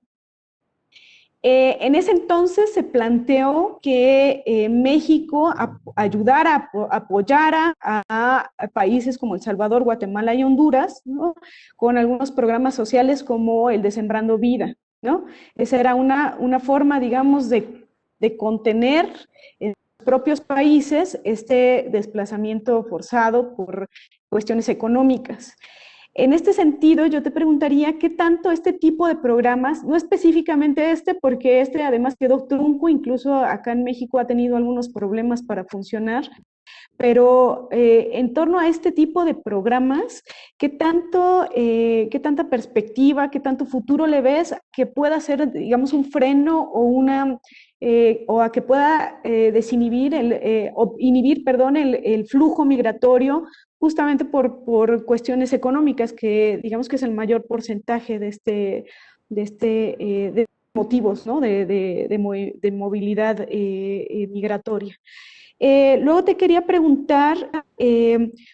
En ese entonces se planteó que México ayudara, apoyara a países como El Salvador, Guatemala y Honduras, ¿no? Con algunos programas sociales como el de Sembrando Vida, ¿no? Esa era una forma, digamos, de contener en los propios países este desplazamiento forzado por cuestiones económicas. En este sentido, yo te preguntaría qué tanto este tipo de programas, no específicamente este, porque este además quedó trunco, incluso acá en México ha tenido algunos problemas para funcionar, pero en torno a este tipo de programas, ¿qué tanta perspectiva, qué tanto futuro le ves que pueda ser, digamos, un freno o a que pueda desinhibir o inhibir, perdón, el flujo migratorio justamente por cuestiones económicas, que digamos que es el mayor porcentaje de motivos, ¿no? de movilidad migratoria? Luego te quería preguntar,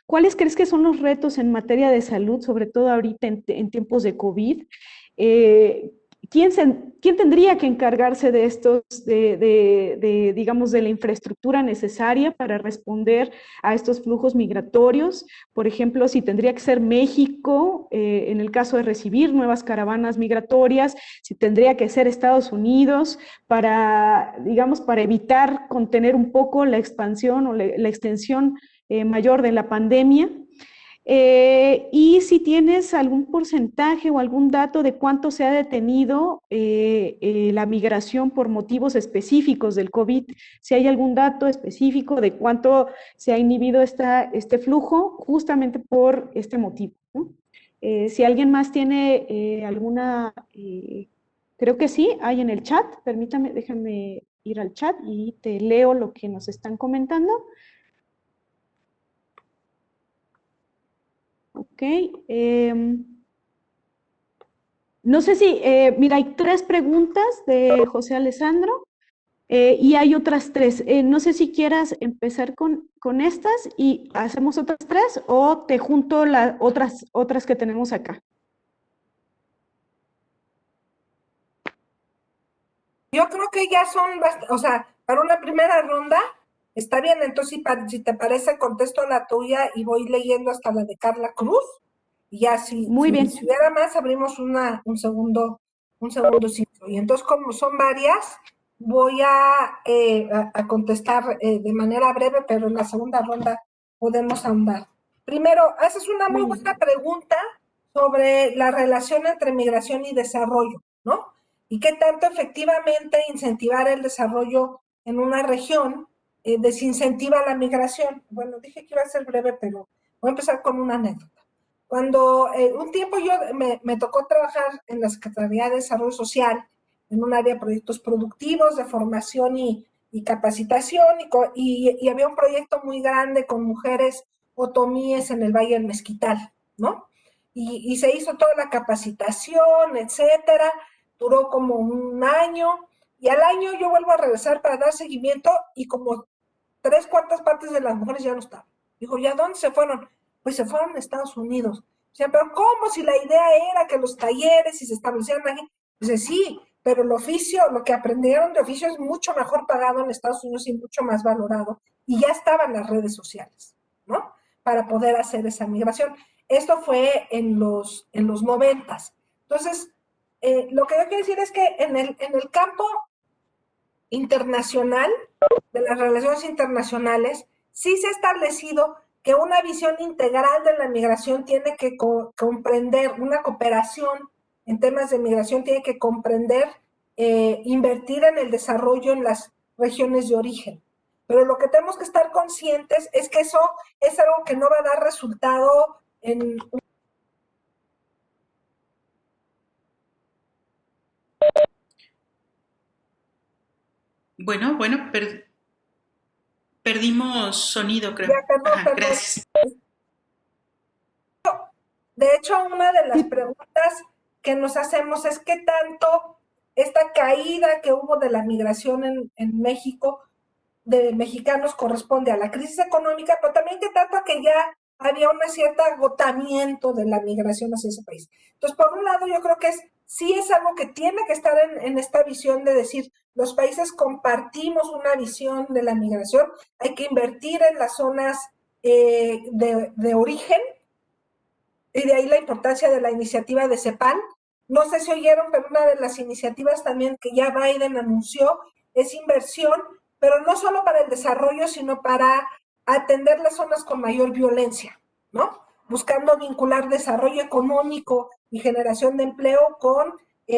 ¿cuáles crees que son los retos en materia de salud, sobre todo ahorita en tiempos de COVID? Eh, ¿Quién tendría que encargarse de estos, digamos, de la infraestructura necesaria para responder a estos flujos migratorios? Por ejemplo, si tendría que ser México, en el caso de recibir nuevas caravanas migratorias, si tendría que ser Estados Unidos para, digamos, para evitar contener un poco la expansión o la extensión mayor de la pandemia. Y si tienes algún porcentaje o algún dato de cuánto se ha detenido la migración por motivos específicos del COVID, si hay algún dato específico de cuánto se ha inhibido este flujo justamente por este motivo, ¿no? Si alguien más tiene alguna, creo que sí, hay en el chat, permítame, déjame ir al chat y te leo lo que nos están comentando. Ok. No sé si, mira, hay 3 preguntas de José Alessandro y hay otras 3. No sé si quieras empezar con estas y hacemos otras 3 o te junto las otras que tenemos acá. Yo creo que ya son, o sea, para una primera ronda está bien. Entonces, si te parece, contesto la tuya y voy leyendo hasta la de Carla Cruz. Y ya Muy bien. si hubiera más, abrimos un segundo ciclo. Y entonces, como son varias, voy a contestar de manera breve, pero en la segunda ronda podemos ahondar. Primero, haces una muy buena pregunta sobre la relación entre migración y desarrollo, ¿no? Y qué tanto efectivamente incentivar el desarrollo en una región desincentiva la migración. Bueno, dije que iba a ser breve, pero voy a empezar con una anécdota. Cuando un tiempo me tocó trabajar en la Secretaría de Desarrollo Social, en un área de proyectos productivos, de formación y capacitación, y había un proyecto muy grande con mujeres otomíes en el Valle del Mezquital, ¿no? Y se hizo toda la capacitación, etcétera, duró como un año, y al año yo vuelvo a regresar para dar seguimiento, y como 3/4 partes de las mujeres ya no estaban. Digo, ¿y a dónde se fueron? Pues se fueron a Estados Unidos. O sea, pero ¿cómo? Si la idea era que los talleres, si se establecieran aquí. Dice, sí, pero el oficio, lo que aprendieron de oficio es mucho mejor pagado en Estados Unidos y mucho más valorado. Y ya estaban las redes sociales, ¿no? Para poder hacer esa migración. Esto fue en los 90s. Entonces, lo que yo quiero decir es que en el campo internacional, de las relaciones internacionales, sí se ha establecido que una visión integral de la migración tiene que comprender, una cooperación en temas de migración tiene que comprender, invertir en el desarrollo en las regiones de origen. Pero lo que tenemos que estar conscientes es que eso es algo que no va a dar resultado en Bueno, perdimos sonido, creo. ya, perdón, Ajá, perdón. gracias. De hecho, una de las Sí, preguntas que nos hacemos es qué tanto esta caída que hubo de la migración en México de mexicanos corresponde a la crisis económica, pero también que tanto a que ya había un cierto agotamiento de la migración hacia ese país. Entonces, por un lado, yo creo que sí es algo que tiene que estar en esta visión de decir, los países compartimos una visión de la migración, hay que invertir en las zonas de origen, y de ahí la importancia de la iniciativa de CEPAL. No sé si oyeron, pero una de las iniciativas también que ya Biden anunció es inversión, pero no solo para el desarrollo, sino para atender las zonas con mayor violencia, ¿no? Buscando vincular desarrollo económico y generación de empleo con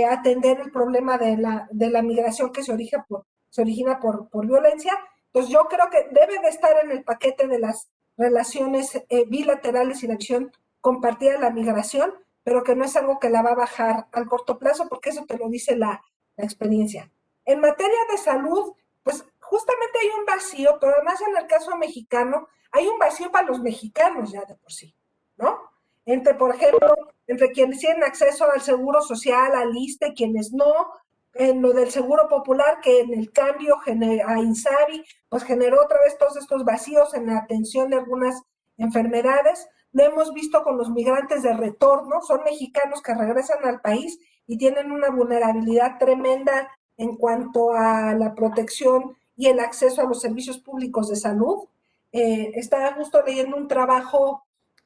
atender el problema de la migración que se origina por violencia. Entonces yo creo que debe de estar en el paquete de las relaciones bilaterales y la acción compartida de la migración, pero que no es algo que la va a bajar al corto plazo, porque eso te lo dice la experiencia. En materia de salud, pues justamente hay un vacío, pero además en el caso mexicano, hay un vacío para los mexicanos ya de por sí, ¿no? Entre, por ejemplo, entre quienes tienen acceso al seguro social, al ISSSTE, quienes no, en lo del seguro popular, que en el cambio a INSABI, pues generó otra vez todos estos vacíos en la atención de algunas enfermedades. Lo hemos visto con los migrantes de retorno, son mexicanos que regresan al país y tienen una vulnerabilidad tremenda en cuanto a la protección y el acceso a los servicios públicos de salud. Estaba justo leyendo un trabajo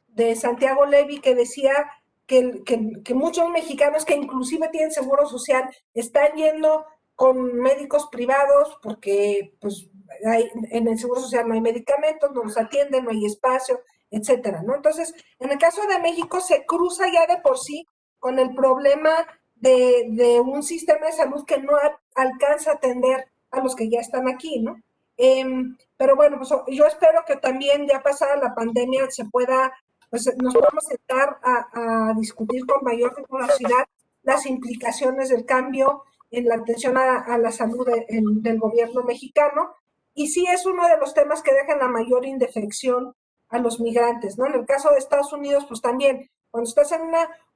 de Santiago Levy que decía que muchos mexicanos que inclusive tienen seguro social están yendo con médicos privados porque pues en el seguro social no hay medicamentos, no los atienden, no hay espacio, etcétera, ¿no? Entonces, en el caso de México se cruza ya de por sí con el problema de un sistema de salud que no alcanza a atender a los que ya están aquí, ¿no? Pero bueno, pues yo espero que también ya pasada la pandemia se pueda, pues nos podamos sentar a discutir con mayor rigurosidad las implicaciones del cambio en la atención a la salud del gobierno mexicano. Y sí es uno de los temas que dejan la mayor indefección a los migrantes, ¿no? En el caso de Estados Unidos, pues también, cuando estás en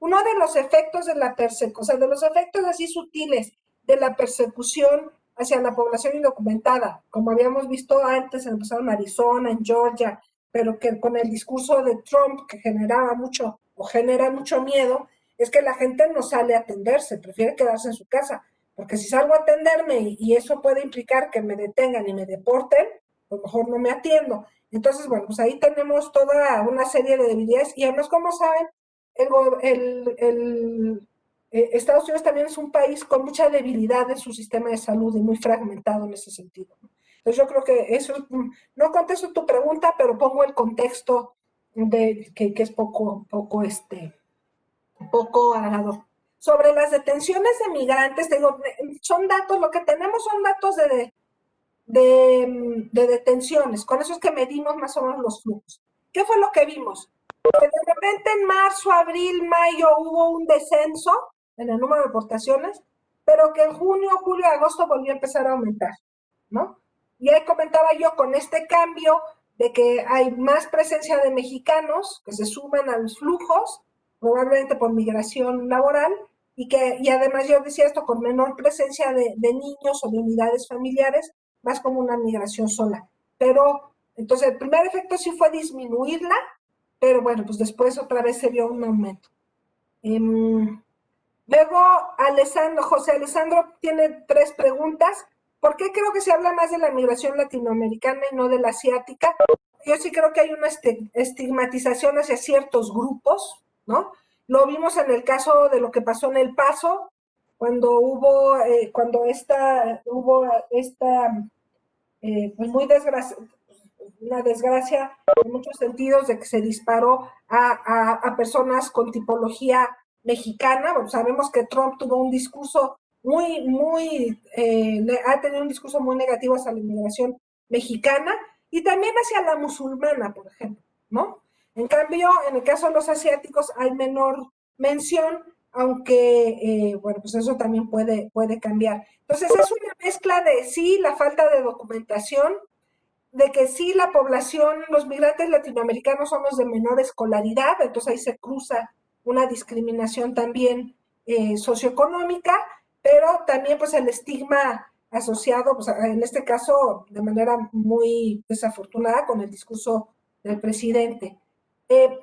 uno de los efectos de la persecución, o sea, de los efectos así sutiles de la persecución hacia la población indocumentada, como habíamos visto antes, empezado en Arizona, en Georgia, pero que con el discurso de Trump que generaba mucho o genera mucho miedo, es que la gente no sale a atenderse, prefiere quedarse en su casa, porque si salgo a atenderme y eso puede implicar que me detengan y me deporten, pues mejor no me atiendo. Entonces, bueno, pues ahí tenemos toda una serie de debilidades y además, como saben, Estados Unidos también es un país con mucha debilidad en su sistema de salud y muy fragmentado en ese sentido. Entonces yo creo que eso, no contesto tu pregunta, pero pongo el contexto que es poco halagador. Sobre las detenciones de migrantes, te digo, son datos, lo que tenemos son datos de detenciones, con eso es que medimos más o menos los flujos. ¿Qué fue lo que vimos? Que de repente en marzo, abril, mayo hubo un descenso en el número de deportaciones, pero que en junio, julio, agosto volvió a empezar a aumentar, ¿no? Y ahí comentaba yo con este cambio de que hay más presencia de mexicanos que se suman a los flujos, probablemente por migración laboral, y además yo decía esto con menor presencia de niños o de unidades familiares, más como una migración sola. Pero Entonces, el primer efecto sí fue disminuirla, pero bueno, pues después otra vez se vio un aumento. Luego, José Alessandro tiene 3 preguntas. ¿Por qué creo que se habla más de la migración latinoamericana y no de la asiática? Yo sí creo que hay una estigmatización hacia ciertos grupos, ¿no? Lo vimos en el caso de lo que pasó en El Paso, cuando hubo esta pues muy una desgracia en muchos sentidos de que se disparó a personas con tipología mexicana. Bueno, sabemos que Trump tuvo un discurso ha tenido un discurso muy negativo hacia la inmigración mexicana y también hacia la musulmana, por ejemplo, ¿no? En cambio, en el caso de los asiáticos hay menor mención, aunque, bueno, pues eso también puede cambiar. Entonces, es una mezcla de, sí, la falta de documentación, de que sí, la población, los migrantes latinoamericanos son los de menor escolaridad, entonces ahí se cruza una discriminación también socioeconómica, pero también pues el estigma asociado, pues, en este caso de manera muy desafortunada con el discurso del presidente.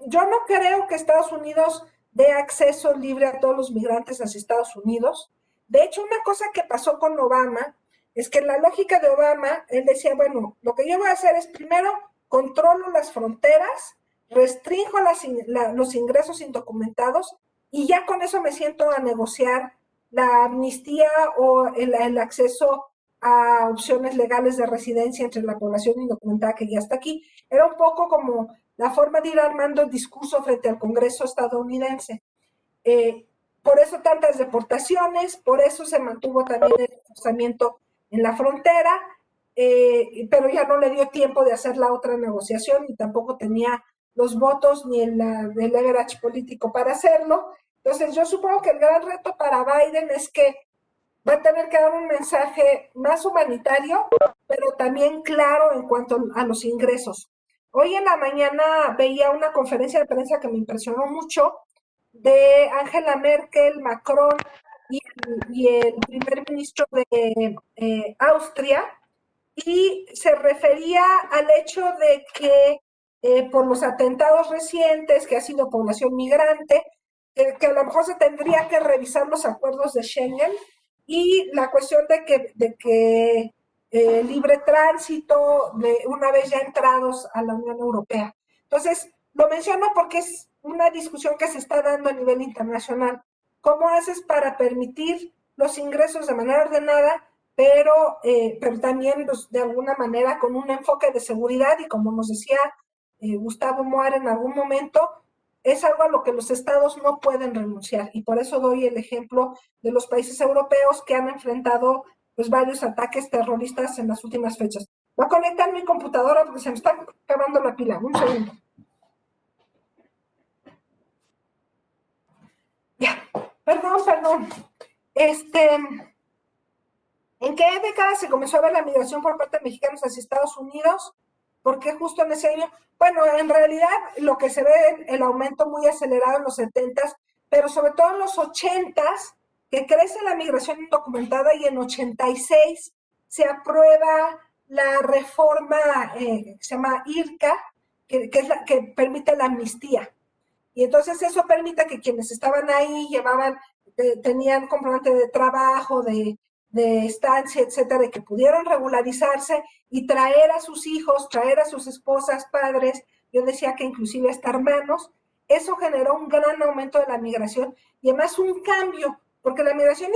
Yo no creo que Estados Unidos dé acceso libre a todos los migrantes hacia Estados Unidos. De hecho, una cosa que pasó con Obama es que en la lógica de Obama, él decía, bueno, lo que yo voy a hacer es primero controlo las fronteras, restringo los ingresos indocumentados y ya con eso me siento a negociar la amnistía o el acceso a opciones legales de residencia entre la población indocumentada que ya está aquí. Era un poco como la forma de ir armando el discurso frente al Congreso estadounidense. Por eso tantas deportaciones, por eso se mantuvo también el reforzamiento en la frontera, pero ya no le dio tiempo de hacer la otra negociación y tampoco tenía los votos ni el leverage político para hacerlo. Entonces yo supongo que el gran reto para Biden es que va a tener que dar un mensaje más humanitario, pero también claro en cuanto a los ingresos. Hoy en la mañana veía una conferencia de prensa que me impresionó mucho de Angela Merkel, Macron y el primer ministro de Austria, y se refería al hecho de que por los atentados recientes, que ha sido población migrante, que a lo mejor se tendría que revisar los acuerdos de Schengen y la cuestión de que libre tránsito de una vez ya entrados a la Unión Europea. Entonces, lo menciono porque es una discusión que se está dando a nivel internacional. ¿Cómo haces para permitir los ingresos de manera ordenada, pero también pues, de alguna manera con un enfoque de seguridad y como nos decía Gustavo Moar en algún momento, es algo a lo que los estados no pueden renunciar y por eso doy el ejemplo de los países europeos que han enfrentado pues varios ataques terroristas en las últimas fechas. Voy a conectar mi computadora porque se me está acabando la pila. Un segundo. Ya, perdón. ¿En qué década se comenzó a ver la migración por parte de mexicanos hacia Estados Unidos? ¿Por qué justo en ese año? Bueno, en realidad lo que se ve es el aumento muy acelerado en los 70s, pero sobre todo en los 80s, que crece la migración indocumentada y en 86 se aprueba la reforma que se llama IRCA, que es la que permite la amnistía. Y entonces eso permite que quienes estaban ahí tenían comprobante de trabajo, de estancia, etcétera, de que pudieron regularizarse y traer a sus hijos, traer a sus esposas, padres, yo decía que inclusive hasta hermanos. Eso generó un gran aumento de la migración y además un cambio, porque la migración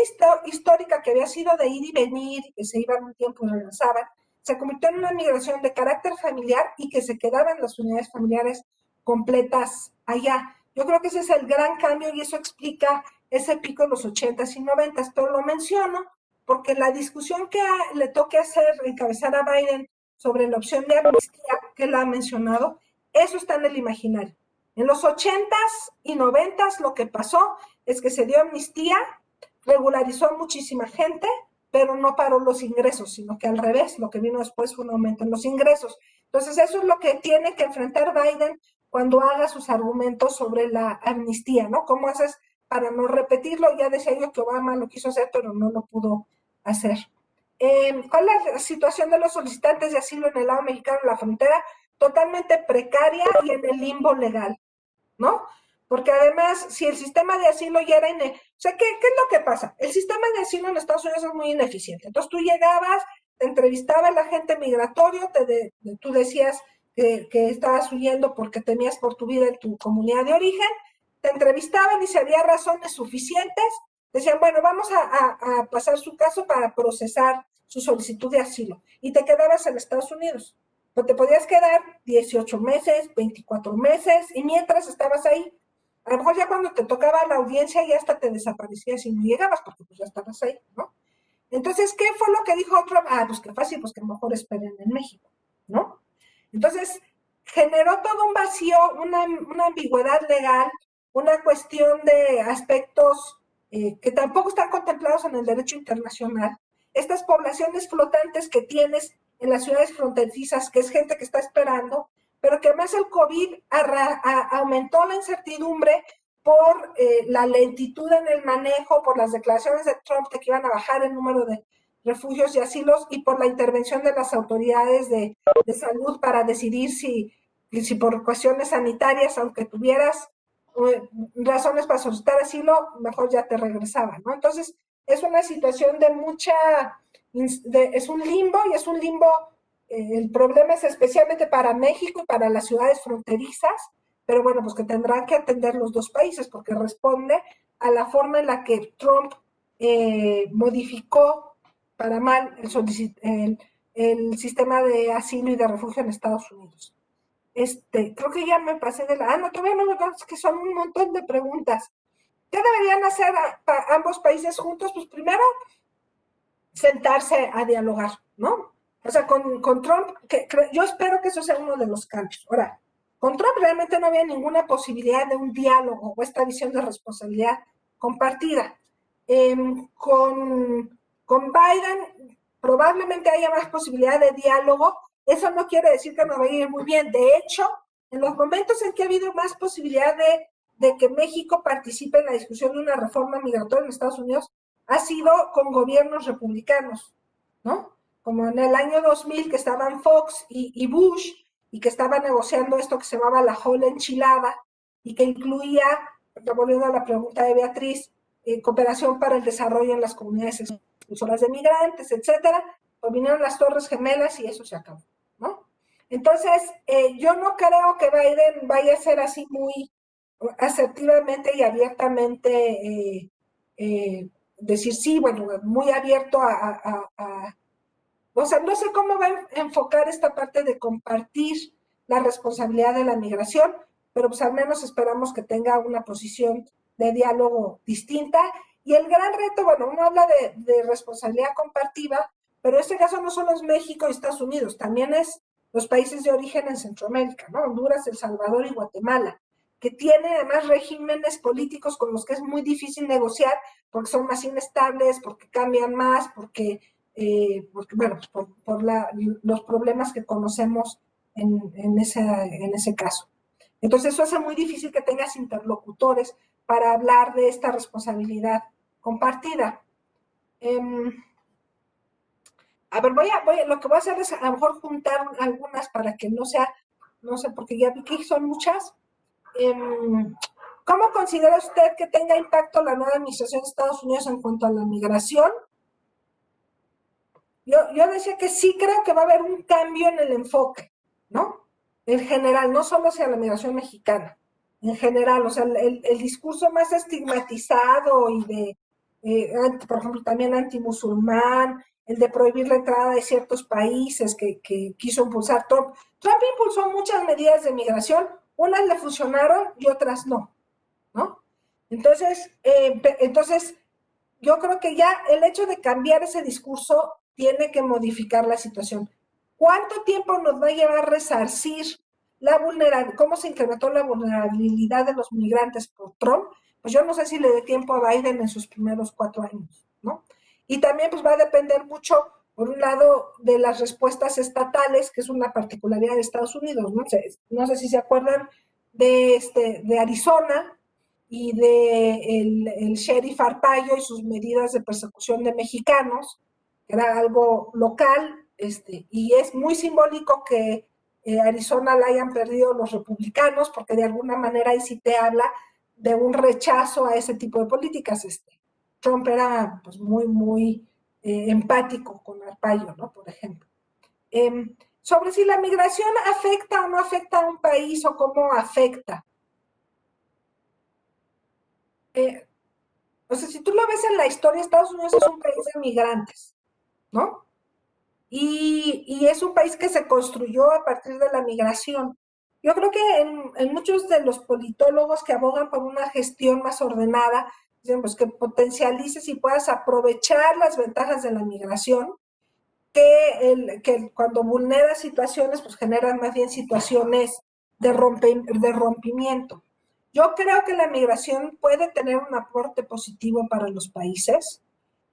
histórica que había sido de ir y venir, que se iban un tiempo y regresaban, se convirtió en una migración de carácter familiar y que se quedaban las unidades familiares completas allá. Yo creo que ese es el gran cambio y eso explica ese pico en los 80s y 90s, pero lo menciono porque la discusión que le toque encabezar a Biden sobre la opción de amnistía, que él ha mencionado, eso está en el imaginario. En los 80s y 90s lo que pasó es que se dio amnistía, regularizó a muchísima gente, pero no paró los ingresos, sino que al revés, lo que vino después fue un aumento en los ingresos. Entonces eso es lo que tiene que enfrentar Biden cuando haga sus argumentos sobre la amnistía, ¿no? ¿Cómo haces para no repetirlo? Ya decía yo que Obama lo quiso hacer, pero no lo pudo hacer. ¿Cuál es la situación de los solicitantes de asilo en el lado mexicano de la frontera? Totalmente precaria y en el limbo legal, ¿no? Porque además, si el sistema de asilo ya era o sea, ¿qué es lo que pasa? El sistema de asilo en Estados Unidos es muy ineficiente. Entonces tú llegabas, te entrevistaba el agente migratorio, tú decías que estabas huyendo porque temías por tu vida en tu comunidad de origen, te entrevistaban y si había razones suficientes, decían, bueno, vamos a pasar su caso para procesar su solicitud de asilo. Y te quedabas en Estados Unidos. Pero te podías quedar 18 meses, 24 meses, y mientras estabas ahí, a lo mejor ya cuando te tocaba la audiencia ya hasta te desaparecías y no llegabas porque pues ya estabas ahí, ¿no? Entonces, ¿qué fue lo que dijo Trump? Ah, pues qué fácil, pues que mejor esperen en México, ¿no? Entonces, generó todo un vacío, una ambigüedad legal, una cuestión de aspectos que tampoco están contemplados en el derecho internacional. Estas poblaciones flotantes que tienes en las ciudades fronterizas, que es gente que está esperando, pero que además el COVID aumentó la incertidumbre por la lentitud en el manejo, por las declaraciones de Trump de que iban a bajar el número de refugios y asilos y por la intervención de las autoridades de salud para decidir si por cuestiones sanitarias, aunque tuvieras razones para solicitar asilo, mejor ya te regresaban, ¿no? Entonces, es una situación de es un limbo y es un limbo, el problema es especialmente para México y para las ciudades fronterizas, pero bueno, pues que tendrán que atender los dos países porque responde a la forma en la que Trump modificó para mal el sistema de asilo y de refugio en Estados Unidos. Creo que ya me pasé de la... Ah, no, todavía no me acuerdo, es que son un montón de preguntas. ¿Qué deberían hacer ambos países juntos? Pues primero, sentarse a dialogar, ¿no? O sea, con Trump, yo espero que eso sea uno de los cambios. Ahora, con Trump realmente no había ninguna posibilidad de un diálogo o esta visión de responsabilidad compartida. Con Biden probablemente haya más posibilidad de diálogo. Eso no quiere decir que no vaya a ir muy bien. De hecho, en los momentos en que ha habido más posibilidad de que México participe en la discusión de una reforma migratoria en Estados Unidos, ha sido con gobiernos republicanos, ¿no? Como en el año 2000 que estaban Fox y Bush y que estaban negociando esto que se llamaba la Whole Enchilada y que incluía, volviendo a la pregunta de Beatriz, cooperación para el desarrollo en las comunidades expulsoras de migrantes, etcétera. Pues vinieron las Torres Gemelas y eso se acabó, ¿no? Entonces, yo no creo que Biden vaya a ser así muy asertivamente y abiertamente decir sí, bueno, muy abierto o sea, no sé cómo va a enfocar esta parte de compartir la responsabilidad de la migración, pero pues al menos esperamos que tenga una posición de diálogo distinta. Y el gran reto, bueno, uno habla de responsabilidad compartida, pero en este caso no solo es México y Estados Unidos, también es los países de origen en Centroamérica, ¿no? Honduras, El Salvador y Guatemala, que tienen además regímenes políticos con los que es muy difícil negociar porque son más inestables, porque cambian más, bueno, por los problemas que conocemos en ese caso. Entonces eso hace muy difícil que tengas interlocutores para hablar de esta responsabilidad compartida. A ver, lo que voy a hacer es a lo mejor juntar algunas para que no sea, no sé, porque ya vi que son muchas. ¿Cómo considera usted que tenga impacto la nueva administración de Estados Unidos en cuanto a la migración? Yo decía que sí creo que va a haber un cambio en el enfoque, ¿no? En general, no solo hacia la migración mexicana, en general, o sea, el discurso más estigmatizado y por ejemplo, también antimusulmán, el de prohibir la entrada de ciertos países que quiso impulsar Trump. Trump impulsó muchas medidas de migración, unas le funcionaron y otras no, ¿no? Entonces, yo creo que ya el hecho de cambiar ese discurso tiene que modificar la situación. ¿Cuánto tiempo nos va a llevar a resarcir la vulnerabilidad? ¿Cómo se incrementó la vulnerabilidad de los migrantes por Trump? Pues yo no sé si le dé tiempo a Biden en sus primeros 4 años, ¿no? Y también pues va a depender mucho, por un lado, de las respuestas estatales, que es una particularidad de Estados Unidos, ¿no? No sé si se acuerdan de Arizona, y de el sheriff Arpaio y sus medidas de persecución de mexicanos, que era algo local, y es muy simbólico que Arizona la hayan perdido los republicanos, porque de alguna manera ahí sí te habla de un rechazo a ese tipo de políticas. Trump era pues muy empático con Arpaio, ¿no? Por ejemplo. Sobre si la migración afecta o no afecta a un país o cómo afecta. O sea, si tú lo ves en la historia, Estados Unidos es un país de migrantes, ¿no? Y es un país que se construyó a partir de la migración. Yo creo que en muchos de los politólogos que abogan por una gestión más ordenada, dicen pues, que potencialices y puedas aprovechar las ventajas de la migración, que cuando vulnera situaciones, pues generan más bien situaciones de rompimiento. Yo creo que la migración puede tener un aporte positivo para los países,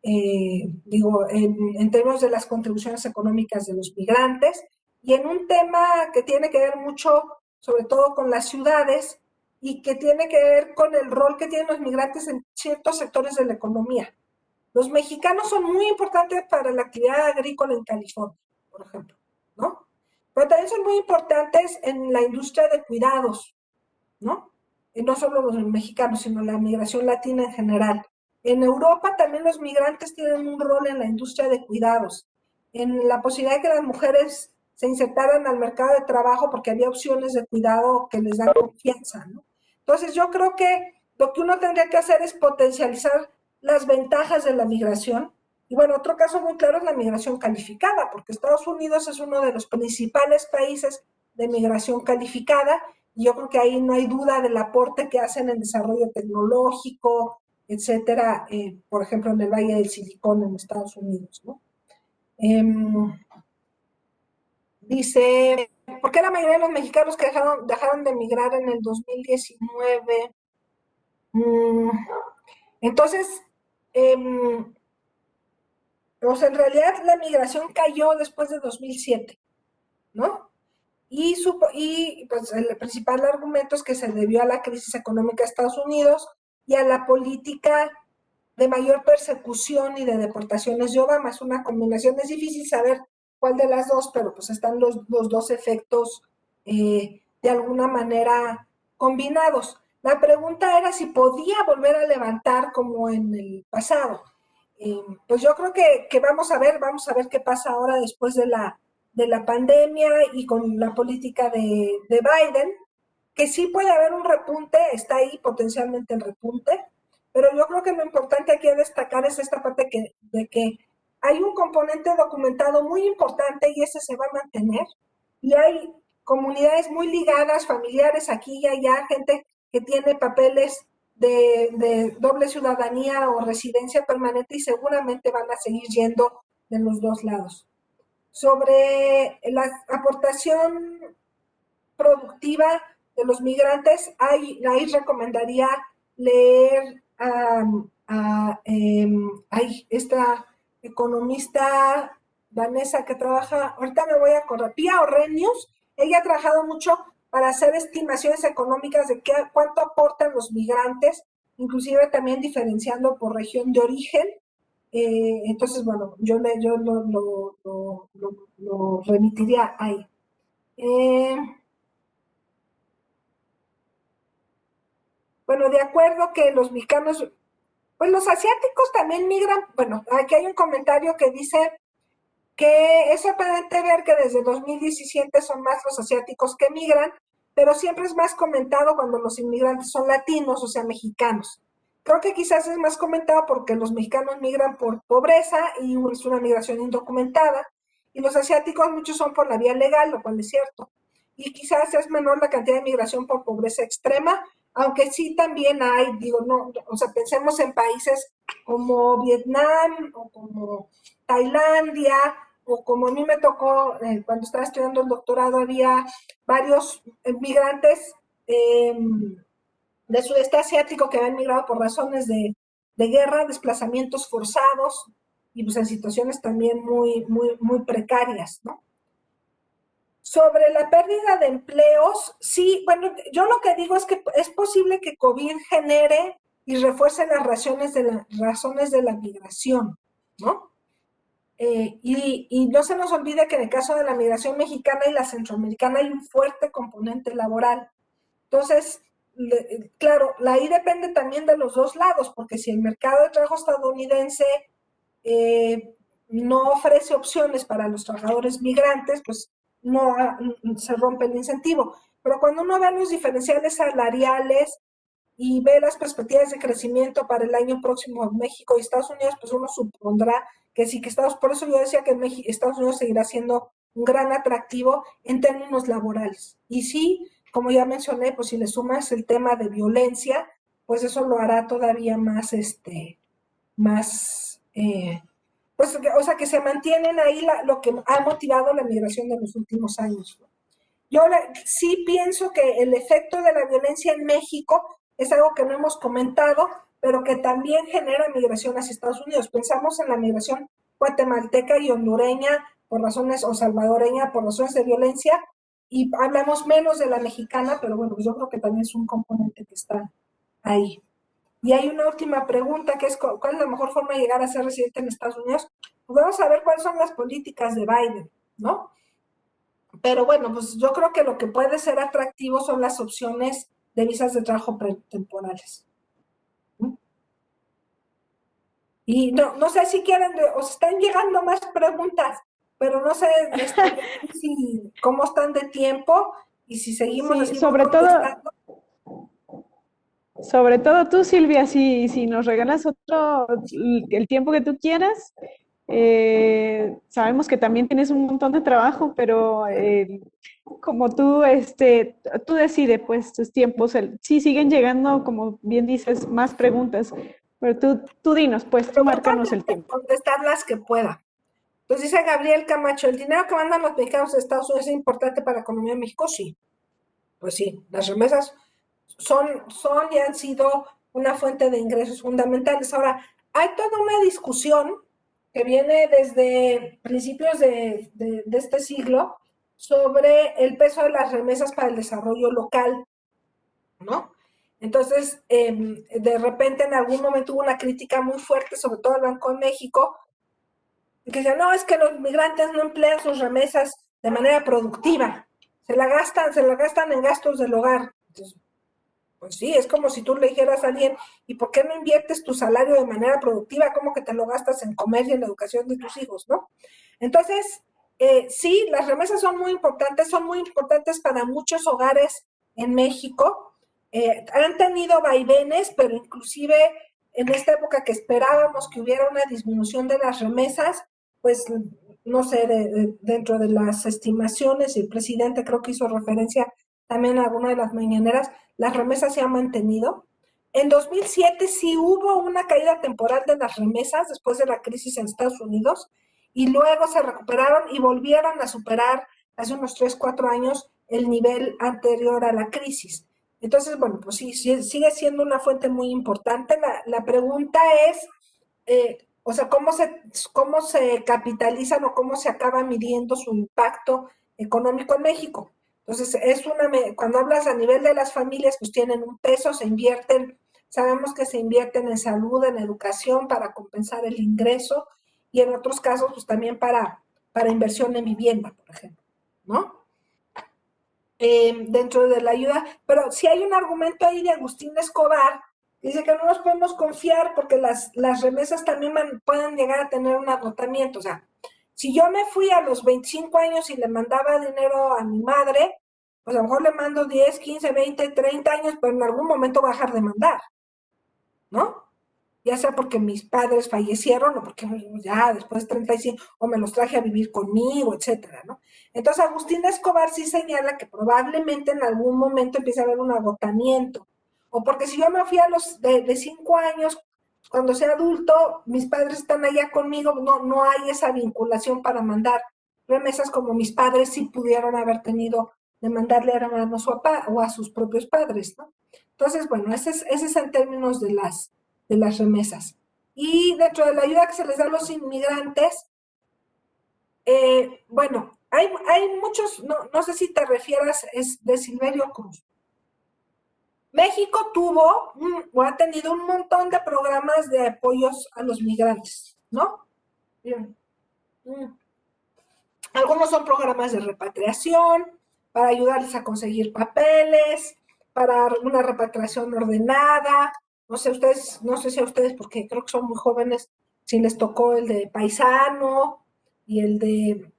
digo, en términos de las contribuciones económicas de los migrantes, y en un tema que tiene que ver mucho, sobre todo con las ciudades, y que tiene que ver con el rol que tienen los migrantes en ciertos sectores de la economía. Los mexicanos son muy importantes para la actividad agrícola en California, por ejemplo, ¿no? Pero también son muy importantes en la industria de cuidados, ¿no? Y no solo los mexicanos, sino la migración latina en general. En Europa también los migrantes tienen un rol en la industria de cuidados, en la posibilidad de que las mujeres se insertaran al mercado de trabajo porque había opciones de cuidado que les dan confianza, ¿no? Entonces yo creo que lo que uno tendría que hacer es potencializar las ventajas de la migración. Y bueno, otro caso muy claro es la migración calificada, porque Estados Unidos es uno de los principales países de migración calificada, y yo creo que ahí no hay duda del aporte que hacen en desarrollo tecnológico, etcétera, por ejemplo, en el Valle del Silicón en Estados Unidos, ¿no? Dice, ¿por qué la mayoría de los mexicanos que dejaron de emigrar en el 2019? Entonces, pues en realidad la migración cayó después de 2007, ¿no? Y pues el principal argumento es que se debió a la crisis económica de Estados Unidos y a la política de mayor persecución y de deportaciones de Obama. Es una combinación, es difícil saber cuál de las dos, pero pues están los dos efectos de alguna manera combinados. La pregunta era si podía volver a levantar como en el pasado. Pues yo creo que vamos a ver qué pasa ahora después de la pandemia y con la política de Biden, que sí puede haber un repunte, está ahí potencialmente el repunte, pero yo creo que lo importante aquí a destacar es esta parte de que hay un componente documentado muy importante y ese se va a mantener, y hay comunidades muy ligadas, familiares aquí y allá, gente que tiene papeles de doble ciudadanía o residencia permanente y seguramente van a seguir yendo de los dos lados. Sobre la aportación productiva de los migrantes, ahí recomendaría leer a esta economista danesa que trabaja, ahorita me voy a acordar, Pia Orrenius. Ella ha trabajado mucho para hacer estimaciones económicas de cuánto aportan los migrantes, inclusive también diferenciando por región de origen. Entonces, bueno, yo lo remitiría ahí. Bueno, de acuerdo que los mexicanos, pues los asiáticos también migran. Bueno, aquí hay un comentario que dice que es sorprendente ver que desde 2017 son más los asiáticos que migran, pero siempre es más comentado cuando los inmigrantes son latinos, o sea, mexicanos. Creo que quizás es más comentado porque los mexicanos migran por pobreza y es una migración indocumentada, y los asiáticos muchos son por la vía legal, lo cual es cierto. Y quizás es menor la cantidad de migración por pobreza extrema, aunque sí también hay, digo, no, o sea, pensemos en países como Vietnam o como Tailandia, o como a mí me tocó cuando estaba estudiando el doctorado, había varios migrantes de sudeste asiático que habían migrado por razones de guerra, desplazamientos forzados y pues en situaciones también muy precarias, ¿no? Sobre la pérdida de empleos, sí, bueno, yo lo que digo es que es posible que COVID genere y refuerce las razones de la migración, ¿no? y no se nos olvide que en el caso de la migración mexicana y la centroamericana hay un fuerte componente laboral. Entonces, claro, ahí depende también de los dos lados, porque si el mercado de trabajo estadounidense eh, no ofrece opciones para los trabajadores migrantes, pues no se rompe el incentivo. Pero cuando uno ve los diferenciales salariales y ve las perspectivas de crecimiento para el año próximo en México y Estados Unidos, pues uno supondrá que sí, que por eso yo decía que Estados Unidos seguirá siendo un gran atractivo en términos laborales. Y sí, como ya mencioné, pues si le sumas el tema de violencia, pues eso lo hará todavía más, más, pues, o sea, que se mantienen ahí lo que ha motivado la migración de los últimos años, ¿no? Yo sí pienso que el efecto de la violencia en México es algo que no hemos comentado, pero que también genera migración hacia Estados Unidos. Pensamos en la migración guatemalteca y hondureña por razones, o salvadoreña por razones de violencia, y hablamos menos de la mexicana, pero bueno, pues yo creo que también es un componente que está ahí. Y hay una última pregunta, que es, ¿cuál es la mejor forma de llegar a ser residente en Estados Unidos? Pues vamos a ver cuáles son las políticas de Biden, ¿no? Pero bueno, pues yo creo que lo que puede ser atractivo son las opciones de visas de trabajo temporales. Y no sé si quieren, os están llegando más preguntas, pero no sé cómo están de tiempo y si seguimos Sí, así contestando. sobre todo tú, Silvia, si nos regalas el tiempo que tú quieras, sabemos que también tienes un montón de trabajo, pero como tú decides, pues, tus tiempos. Sí, siguen llegando, como bien dices, más preguntas, pero tú dinos, pues, tú márcanos el tiempo. Contestar las que pueda. Entonces dice Gabriel Camacho, ¿el dinero que mandan los mexicanos a Estados Unidos es importante para la economía de México? Sí, pues sí, las remesas son y han sido una fuente de ingresos fundamentales. Ahora, hay toda una discusión que viene desde principios de este siglo sobre el peso de las remesas para el desarrollo local, ¿no? Entonces, de repente en algún momento hubo una crítica muy fuerte, sobre todo al Banco de México, que decía, no, es que los migrantes no emplean sus remesas de manera productiva, se la gastan en gastos del hogar. Entonces, pues sí, es como si tú le dijeras a alguien, ¿y por qué no inviertes tu salario de manera productiva? ¿Cómo que te lo gastas en comer y en la educación de tus hijos, no? Entonces, sí, las remesas son muy importantes para muchos hogares en México. Han tenido vaivenes, pero inclusive en esta época que esperábamos que hubiera una disminución de las remesas, pues no sé, dentro de las estimaciones, el presidente creo que hizo referencia también a alguna de las mañaneras, las remesas se han mantenido. En 2007 sí hubo una caída temporal de las remesas después de la crisis en Estados Unidos y luego se recuperaron y volvieron a superar hace unos 3, 4 años el nivel anterior a la crisis. Entonces, bueno, pues sí, sigue siendo una fuente muy importante. La pregunta es, o sea, cómo se capitalizan o cómo se acaba midiendo su impacto económico en México. Entonces, cuando hablas a nivel de las familias, pues tienen un peso, se invierten, sabemos que se invierten en salud, en educación para compensar el ingreso y en otros casos, pues también para inversión en vivienda, por ejemplo, ¿no? Dentro de la ayuda, pero si hay un argumento ahí de Agustín Escobar, dice que no nos podemos confiar porque las remesas también pueden llegar a tener un agotamiento. O sea, si yo me fui a los 25 años y le mandaba dinero a mi madre, pues a lo mejor le mando 10, 15, 20, 30 años, pero en algún momento va a dejar de mandar, ¿no? Ya sea porque mis padres fallecieron o porque ya después de 35, o me los traje a vivir conmigo, etcétera, ¿no? Entonces Agustín Escobar sí señala que probablemente en algún momento empiece a haber un agotamiento, o porque si yo me fui a los de 5 años, cuando sea adulto, mis padres están allá conmigo, no hay esa vinculación para mandar remesas como mis padres sí pudieron haber tenido de mandarle a hermanos o a sus propios padres, ¿no? Entonces, bueno, ese es en términos de las remesas. Y dentro de la ayuda que se les da a los inmigrantes, bueno, hay muchos, no sé si te refieras, es de Silverio Cruz. México tuvo o ha tenido un montón de programas de apoyos a los migrantes, ¿no? Bien. Mm. Algunos son programas de repatriación, para ayudarles a conseguir papeles, para una repatriación ordenada. No sé ustedes, no sé si a ustedes, porque creo que son muy jóvenes, si les tocó el de paisano y el de,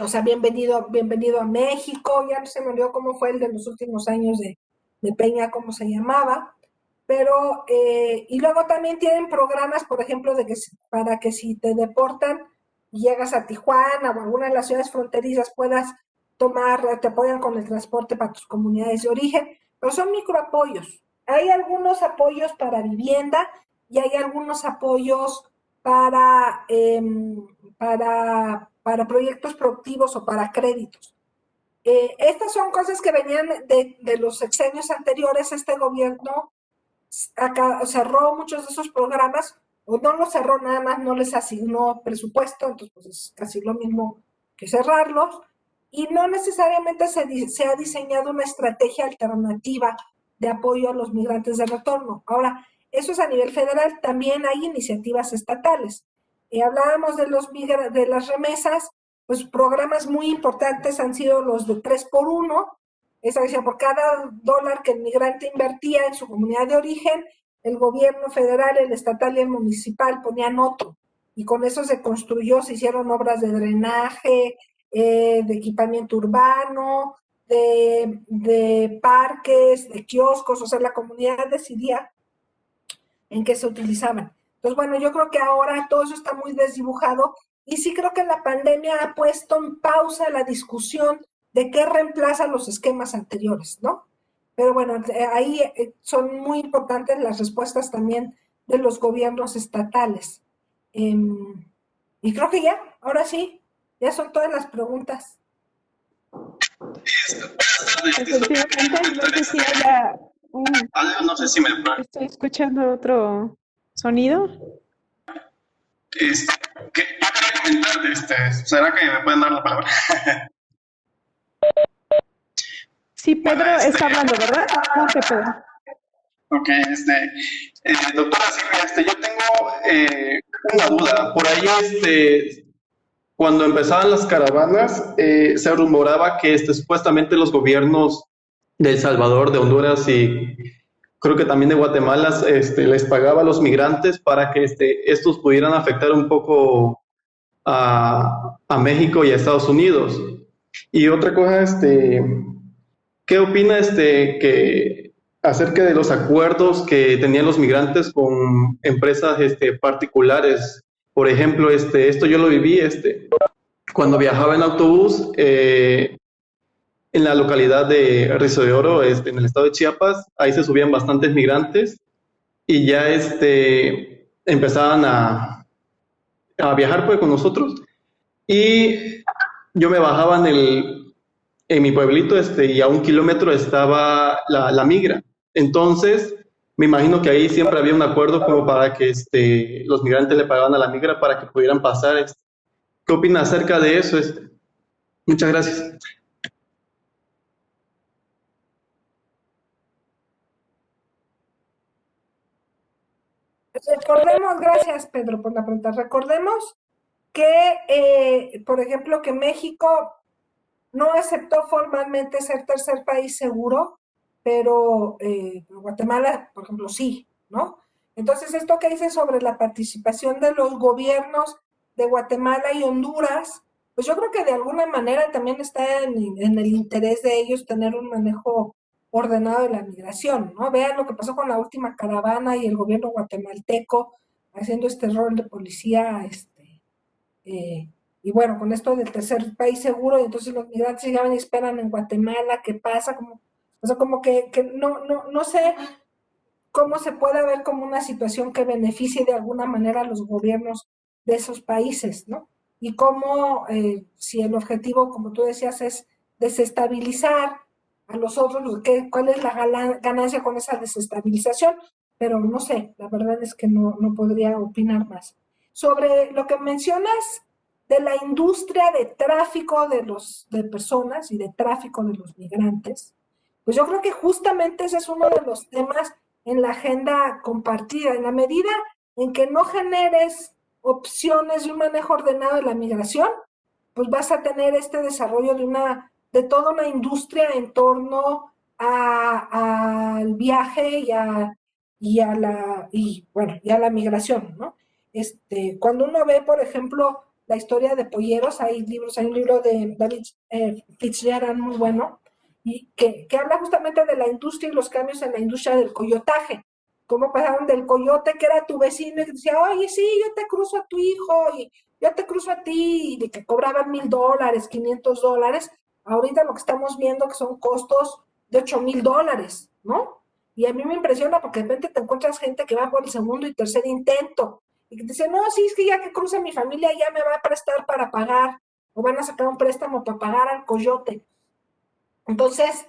o sea, bienvenido, bienvenido a México. Ya no se me olvidó cómo fue el de los últimos años de Peña, cómo se llamaba. Pero, y luego también tienen programas, por ejemplo, de que para que si te deportan y llegas a Tijuana o alguna de las ciudades fronterizas puedas tomar, te apoyan con el transporte para tus comunidades de origen, pero son microapoyos. Hay algunos apoyos para vivienda y hay algunos apoyos para, para proyectos productivos o para créditos. Estas son cosas que venían de los sexenios anteriores. Este gobierno acá cerró muchos de esos programas, o no los cerró, nada más no les asignó presupuesto, entonces pues es casi lo mismo que cerrarlos, y no necesariamente se ha diseñado una estrategia alternativa de apoyo a los migrantes de retorno. Ahora, eso es a nivel federal, también hay iniciativas estatales. Hablábamos de, de las remesas, pues programas muy importantes han sido los de 3x1, esa decía, por cada dólar que el migrante invertía en su comunidad de origen, el gobierno federal, el estatal y el municipal ponían otro. Y con eso se construyó, se hicieron obras de drenaje, de equipamiento urbano, de parques, de kioscos, o sea, la comunidad decidía en qué se utilizaban. Entonces, bueno, yo creo que ahora todo eso está muy desdibujado y sí creo que la pandemia ha puesto en pausa la discusión de qué reemplaza los esquemas anteriores, ¿no? Pero bueno, ahí son muy importantes las respuestas también de los gobiernos estatales. Y creo que ya, ahora sí, ya son todas las preguntas. Efectivamente, no sé si haya no sé si me... Estoy escuchando otro sonido. Yo quería comentar, ¿será que me pueden dar la palabra? Sí, Pedro está hablando, ¿verdad? No, que Pedro. Ok, doctora Silvia, yo tengo una duda. Por ahí, cuando empezaban las caravanas, se rumoraba que supuestamente los gobiernos de El Salvador, de Honduras y creo que también de Guatemala, les pagaba a los migrantes para que estos pudieran afectar un poco a México y a Estados Unidos. Y otra cosa, ¿qué opina que acerca de los acuerdos que tenían los migrantes con empresas particulares? Por ejemplo, esto yo lo viví cuando viajaba en autobús en la localidad de Rizo de Oro, en el estado de Chiapas. Ahí se subían bastantes migrantes y ya empezaban a viajar pues con nosotros, y yo me bajaba en mi pueblito, y a 1 kilómetro estaba la migra. Entonces me imagino que ahí siempre había un acuerdo como para que los migrantes le pagaban a la migra para que pudieran pasar. ¿Qué opina acerca de eso? Muchas gracias. Recordemos, gracias Pedro por la pregunta, recordemos que, por ejemplo, que México no aceptó formalmente ser tercer país seguro, pero Guatemala, por ejemplo, sí, ¿no? Entonces, esto que dice sobre la participación de los gobiernos de Guatemala y Honduras, pues yo creo que de alguna manera también está en el interés de ellos tener un manejo ordenado de la migración, ¿no? Vean lo que pasó con la última caravana y el gobierno guatemalteco haciendo este rol de policía, y bueno, con esto del tercer país seguro, y entonces los migrantes llegaban y esperan en Guatemala, ¿qué pasa? Como, o sea, como que no sé cómo se puede ver como una situación que beneficie de alguna manera a los gobiernos de esos países, ¿no? Y cómo, si el objetivo, como tú decías, es desestabilizar a los otros, ¿cuál es la ganancia con esa desestabilización? Pero no sé, la verdad es que no podría opinar más. Sobre lo que mencionas de la industria de tráfico de personas y de tráfico de los migrantes, pues yo creo que justamente ese es uno de los temas en la agenda compartida, en la medida en que no generes opciones de un manejo ordenado de la migración, pues vas a tener este desarrollo de toda una industria en torno al viaje y a la migración, ¿no? Cuando uno ve, por ejemplo, la historia de polleros, hay un libro de David Fitzgerald muy bueno, y que habla justamente de la industria y los cambios en la industria del coyotaje. Cómo pasaron del coyote que era tu vecino y que decía, oye, sí, yo te cruzo a tu hijo y yo te cruzo a ti, y de que cobraban $1,000, $500. Ahorita lo que estamos viendo que son costos de $8,000, ¿no? Y a mí me impresiona porque de repente te encuentras gente que va por el segundo y tercer intento y que te dice, no, sí, es que ya que cruza mi familia ya me va a prestar para pagar o van a sacar un préstamo para pagar al coyote. Entonces,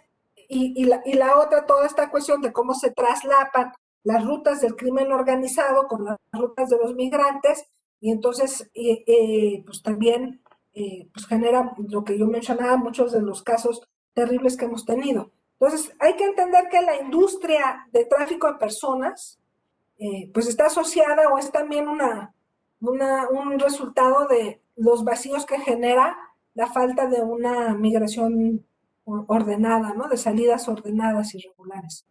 y la otra, toda esta cuestión de cómo se traslapan las rutas del crimen organizado con las rutas de los migrantes, y entonces, pues también pues genera lo que yo mencionaba, muchos de los casos terribles que hemos tenido. Entonces, hay que entender que la industria de tráfico de personas, pues está asociada o es también un resultado de los vacíos que genera la falta de una migración ordenada, ¿no? De salidas ordenadas y regulares.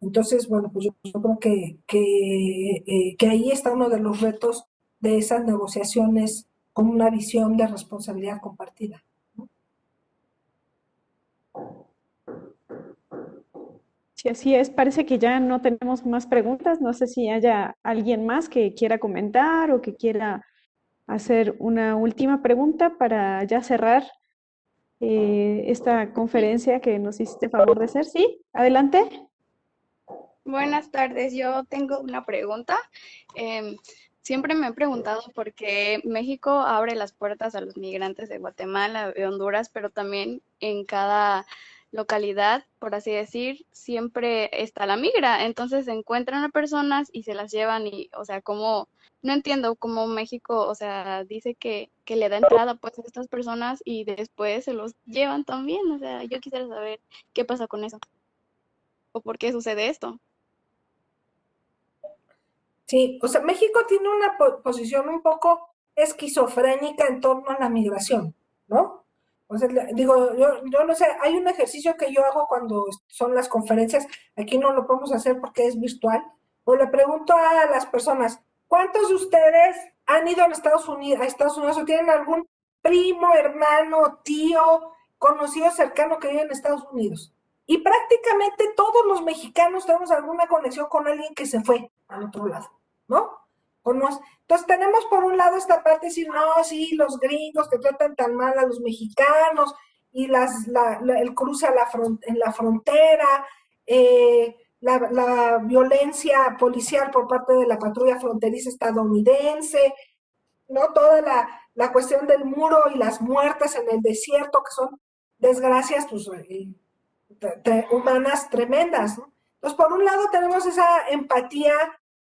Entonces, bueno, pues yo creo que ahí está uno de los retos de esas negociaciones con una visión de responsabilidad compartida. Sí, así es. Parece que ya no tenemos más preguntas. No sé si haya alguien más que quiera comentar o que quiera hacer una última pregunta para ya cerrar esta conferencia que nos hiciste favor de hacer. Sí, adelante. Buenas tardes, yo tengo una pregunta. Siempre me he preguntado por qué México abre las puertas a los migrantes de Guatemala, de Honduras, pero también en cada localidad, por así decir, siempre está la migra. Entonces se encuentran a personas y se las llevan y, o sea, como, no entiendo cómo México, o sea, dice que le da entrada pues a estas personas y después se los llevan también. O sea, yo quisiera saber qué pasa con eso o por qué sucede esto. Sí, o sea, México tiene una posición un poco esquizofrénica en torno a la migración, ¿no? O sea, digo, yo no sé, hay un ejercicio que yo hago cuando son las conferencias, aquí no lo podemos hacer porque es virtual, o le pregunto a las personas, ¿cuántos de ustedes han ido a Estados Unidos o tienen algún primo, hermano, tío, conocido cercano que vive en Estados Unidos? Y prácticamente todos los mexicanos tenemos alguna conexión con alguien que se fue al otro lado, ¿no? Entonces tenemos por un lado esta parte de decir, no, sí, los gringos que tratan tan mal a los mexicanos y el cruce en la frontera, la violencia policial por parte de la patrulla fronteriza estadounidense, ¿no? Toda la cuestión del muro y las muertes en el desierto, que son desgracias pues, humanas tremendas, ¿no? Entonces, por un lado tenemos esa empatía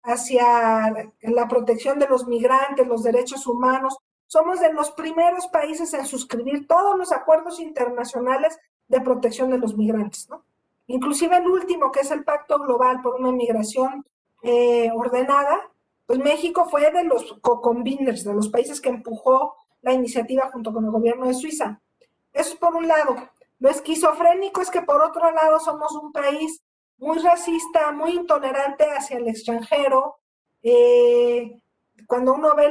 hacia la protección de los migrantes, los derechos humanos. Somos de los primeros países en suscribir todos los acuerdos internacionales de protección de los migrantes, ¿no? Inclusive el último, que es el Pacto Global por una Migración Ordenada, pues México fue de los co-conveners, de los países que empujó la iniciativa junto con el gobierno de Suiza. Eso es por un lado. Lo esquizofrénico es que por otro lado somos un país muy racista, muy intolerante hacia el extranjero. Cuando uno ve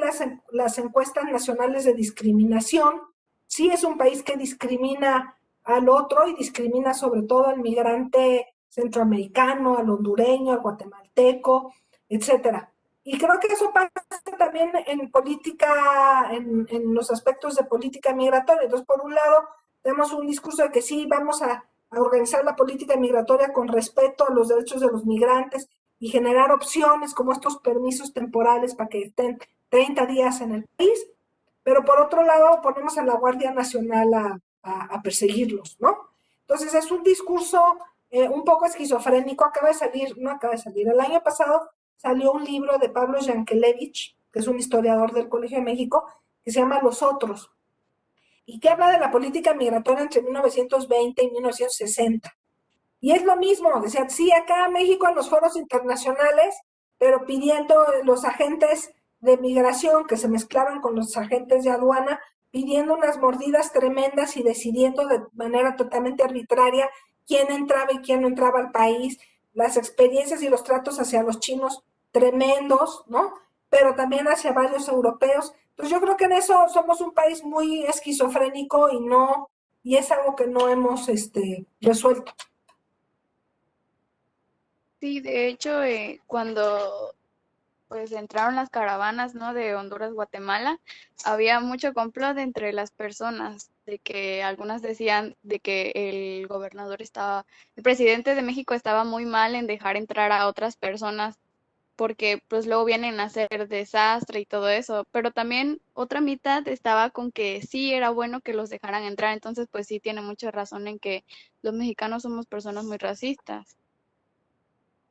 las encuestas nacionales de discriminación, sí es un país que discrimina al otro y discrimina sobre todo al migrante centroamericano, al hondureño, al guatemalteco, etcétera. Y creo que eso pasa también en política, en los aspectos de política migratoria. Entonces, por un lado, tenemos un discurso de que sí, vamos a organizar la política migratoria con respeto a los derechos de los migrantes y generar opciones como estos permisos temporales para que estén 30 días en el país, pero por otro lado ponemos a la Guardia Nacional a perseguirlos, ¿no? Entonces es un discurso un poco esquizofrénico, no acaba de salir, el año pasado salió un libro de Pablo Yankelevich, que es un historiador del Colegio de México, que se llama Los Otros, y que habla de la política migratoria entre 1920 y 1960. Y es lo mismo, decían, sí, acá México en los foros internacionales, pero pidiendo los agentes de migración que se mezclaban con los agentes de aduana, pidiendo unas mordidas tremendas y decidiendo de manera totalmente arbitraria quién entraba y quién no entraba al país, las experiencias y los tratos hacia los chinos tremendos, ¿no? Pero también hacia varios europeos. Entonces yo creo que en eso somos un país muy esquizofrénico y no, y es algo que no hemos resuelto. Sí, de hecho, cuando pues entraron las caravanas, ¿no? De Honduras, Guatemala, había mucho complot entre las personas, de que algunas decían de que el presidente de México estaba muy mal en dejar entrar a otras personas porque pues luego vienen a hacer desastre y todo eso, pero también otra mitad estaba con que sí era bueno que los dejaran entrar, entonces pues sí tiene mucha razón en que los mexicanos somos personas muy racistas.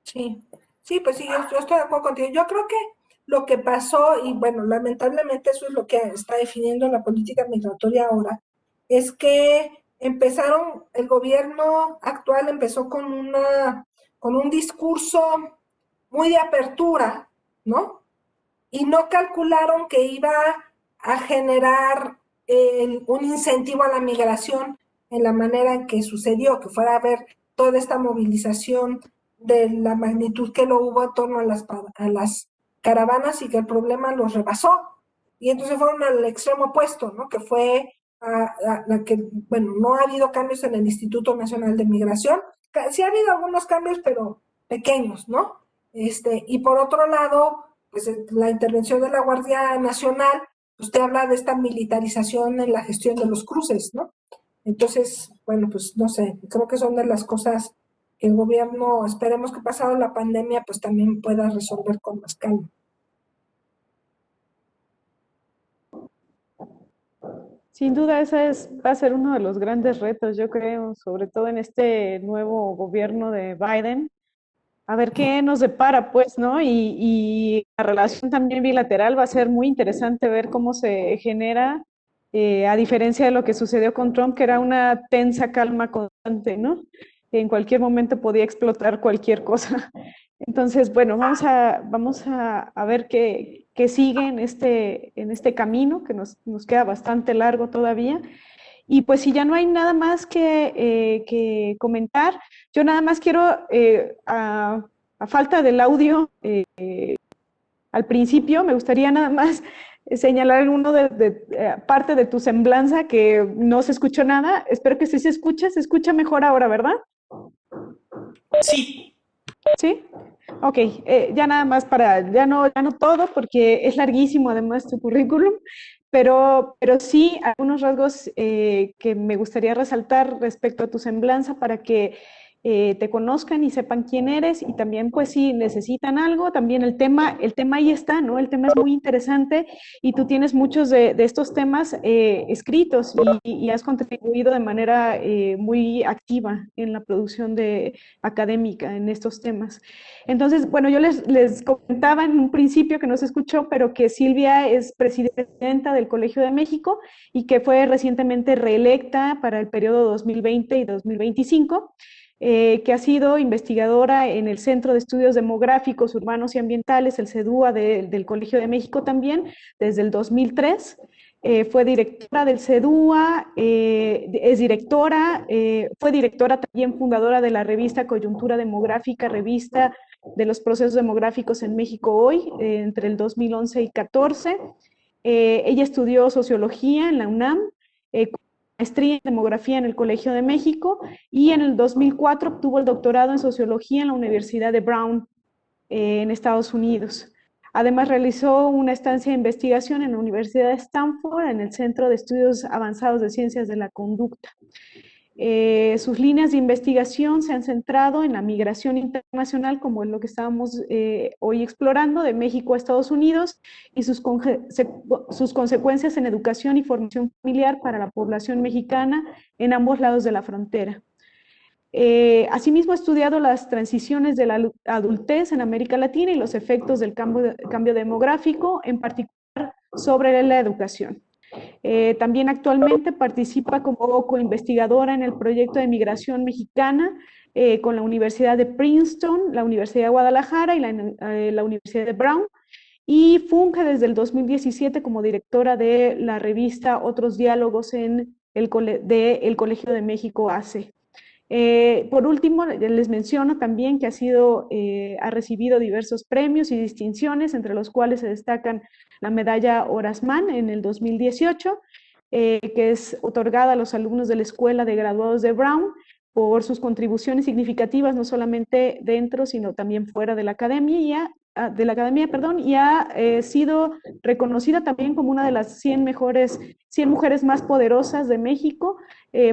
Sí, sí, pues sí, yo estoy de acuerdo contigo. Yo creo que lo que pasó, y bueno, lamentablemente eso es lo que está definiendo la política migratoria ahora, es que el gobierno actual empezó con un discurso muy de apertura, ¿no? Y no calcularon que iba a generar un incentivo a la migración en la manera en que sucedió, que fuera a haber toda esta movilización de la magnitud que lo hubo en torno a las caravanas y que el problema los rebasó. Y entonces fueron al extremo opuesto, ¿no? Que fue que, bueno, no ha habido cambios en el Instituto Nacional de Migración. Sí ha habido algunos cambios, pero pequeños, ¿no? Y por otro lado, pues la intervención de la Guardia Nacional, usted habla de esta militarización en la gestión de los cruces, ¿no? Entonces, bueno, pues no sé, creo que son de las cosas que el gobierno, esperemos que pasado la pandemia, pues también pueda resolver con más calma. Sin duda, va a ser uno de los grandes retos, yo creo, sobre todo en este nuevo gobierno de Biden. A ver qué nos depara, pues, ¿no? Y la relación también bilateral va a ser muy interesante ver cómo se genera, a diferencia de lo que sucedió con Trump, que era una tensa calma constante, ¿no? En cualquier momento podía explotar cualquier cosa. Entonces, bueno, vamos a ver qué sigue en este camino, que nos queda bastante largo todavía. Y pues si ya no hay nada más que comentar, yo nada más quiero, a falta del audio, al principio me gustaría nada más señalar parte de tu semblanza que no se escuchó nada. Espero que sí se escucha mejor ahora, ¿verdad? Sí. ¿Sí? Ok, ya nada más ya no todo, porque es larguísimo además tu currículum, pero sí algunos rasgos que me gustaría resaltar respecto a tu semblanza para que te conozcan y sepan quién eres, y también pues si necesitan algo, también el tema ahí está, ¿no? El tema es muy interesante y tú tienes muchos de estos temas escritos y has contribuido de manera muy activa en la producción académica en estos temas. Entonces, bueno, yo les comentaba en un principio que no se escuchó, pero que Silvia es presidenta del Colegio de México y que fue recientemente reelecta para el periodo 2020 y 2025. Que ha sido investigadora en el Centro de Estudios Demográficos, Urbanos y Ambientales, el CEDUA del Colegio de México también, desde el 2003. Fue directora del CEDUA, fue directora también fundadora de la revista Coyuntura Demográfica, revista de los procesos demográficos en México hoy, entre el 2011 y 2014. Ella estudió sociología en la UNAM, maestría en demografía en el Colegio de México, y en el 2004 obtuvo el doctorado en sociología en la Universidad de Brown, en Estados Unidos. Además realizó una estancia de investigación en la Universidad de Stanford, en el Centro de Estudios Avanzados de Ciencias de la Conducta. Sus líneas de investigación se han centrado en la migración internacional, como es lo que estábamos hoy explorando, de México a Estados Unidos, y sus consecuencias en educación y formación familiar para la población mexicana en ambos lados de la frontera. Asimismo, ha estudiado las transiciones de la adultez en América Latina y los efectos del cambio demográfico, en particular sobre la educación. También actualmente participa como coinvestigadora en el proyecto de migración mexicana con la Universidad de Princeton, la Universidad de Guadalajara y la Universidad de Brown. y funge desde el 2017 como directora de la revista Otros Diálogos en el Colegio de México ACE. Por último, les menciono también que ha recibido diversos premios y distinciones, entre los cuales se destacan la medalla Horace Mann en el 2018, que es otorgada a los alumnos de la Escuela de Graduados de Brown por sus contribuciones significativas, no solamente dentro, sino también fuera de la academia, y ha sido reconocida también como una de las 100 mujeres más poderosas de México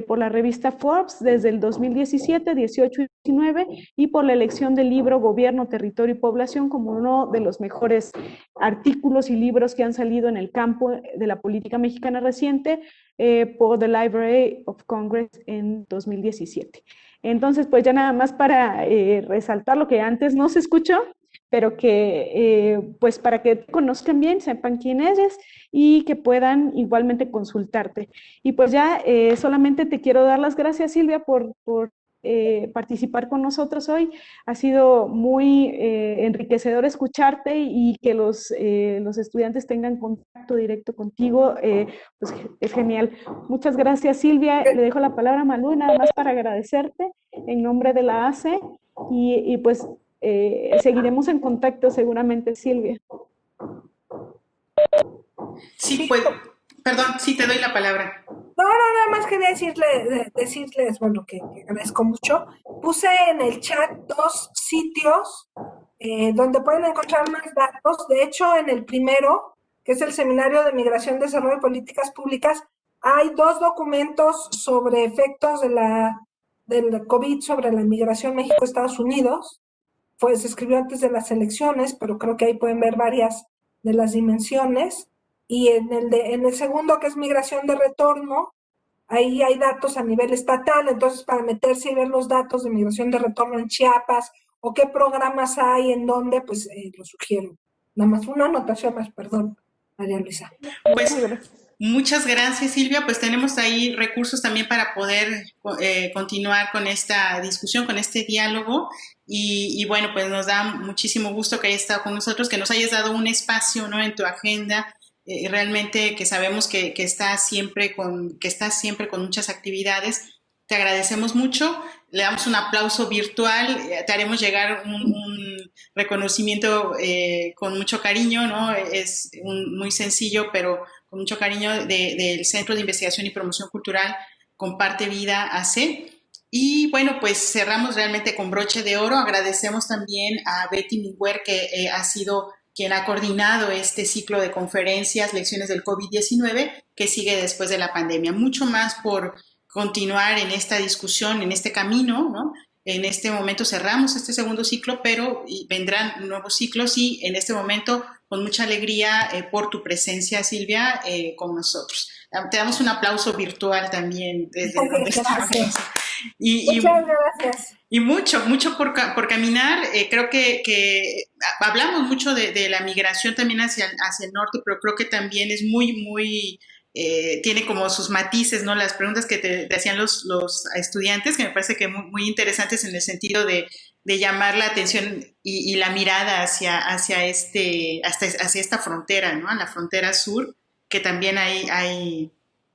por la revista Forbes desde el 2017, 18 y 19, y por la elección del libro Gobierno, Territorio y Población como uno de los mejores artículos y libros que han salido en el campo de la política mexicana reciente por The Library of Congress en 2017. Entonces, pues ya nada más para resaltar lo que antes no se escuchó, pero que pues para que conozcan bien, sepan quién eres y que puedan igualmente consultarte. Y pues ya solamente te quiero dar las gracias, Silvia, por participar con nosotros hoy. Ha sido muy enriquecedor escucharte y que los estudiantes tengan contacto directo contigo, pues es genial. Muchas gracias, Silvia. Le dejo la palabra a Malú, nada más para agradecerte en nombre de la ACE y pues seguiremos en contacto seguramente, Silvia. Sí, pues, perdón, sí te doy la palabra. No, nada más quería decirles, bueno, que agradezco mucho. Puse en el chat 2 sitios donde pueden encontrar más datos. De hecho, en el primero, que es el Seminario de Migración, Desarrollo y Políticas Públicas, hay 2 documentos sobre efectos del COVID sobre la migración México-Estados Unidos. Se escribió antes de las elecciones, pero creo que ahí pueden ver varias de las dimensiones. Y en el segundo, que es migración de retorno, ahí hay datos a nivel estatal. Entonces, para meterse y ver los datos de migración de retorno en Chiapas o qué programas hay en dónde, pues lo sugiero. Nada más una anotación más, perdón, María Luisa. Pues muchas gracias, Silvia. Pues tenemos ahí recursos también para poder continuar con esta discusión, con este diálogo. Y bueno, pues nos da muchísimo gusto que hayas estado con nosotros, que nos hayas dado un espacio, ¿no?, en tu agenda. Realmente que sabemos que estás siempre con muchas actividades. Te agradecemos mucho. Le damos un aplauso virtual. Te haremos llegar un reconocimiento con mucho cariño, ¿no? Es muy sencillo, pero con mucho cariño del Centro de Investigación y Promoción Cultural Comparte Vida AC. Y bueno, pues cerramos realmente con broche de oro. Agradecemos también a Betty Mingüer, que ha sido quien ha coordinado este ciclo de conferencias, lecciones del COVID-19, que sigue después de la pandemia. Mucho más por continuar en esta discusión, en este camino, ¿no? En este momento cerramos este segundo ciclo, pero vendrán nuevos ciclos y en este momento con mucha alegría por tu presencia, Silvia, con nosotros. Te damos un aplauso virtual también desde donde estamos. Muchas gracias. Y mucho por caminar. Creo que hablamos mucho de la migración también hacia el norte, pero creo que también es muy tiene como sus matices, ¿no? Las preguntas que te hacían los estudiantes, que me parece que muy interesantes en el sentido de llamar la atención y la mirada hacia esta frontera, ¿no? A la frontera sur, que también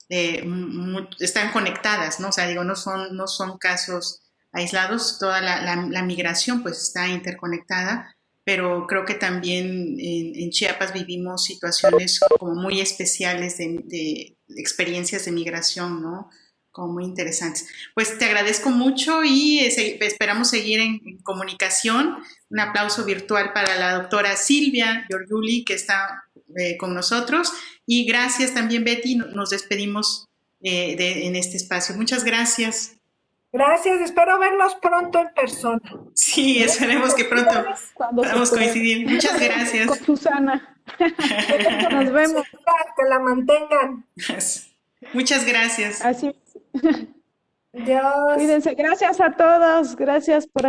están conectadas, ¿no? O sea, digo, no son casos aislados, toda la migración pues está interconectada, pero creo que también en Chiapas vivimos situaciones como muy especiales de experiencias de migración, ¿no? Como muy interesantes. Pues te agradezco mucho y esperamos seguir en comunicación. Un aplauso virtual para la doctora Silvia Giorgiuli, que está con nosotros. Y gracias también, Betty. Nos despedimos en este espacio. Muchas gracias. Gracias, espero verlos pronto en persona. Sí, esperemos que pronto podamos coincidir. Muchas gracias. Con Susana. Nos vemos. Que la mantengan. Muchas gracias. Así es. Adiós. Cuídense. Gracias a todos. Gracias por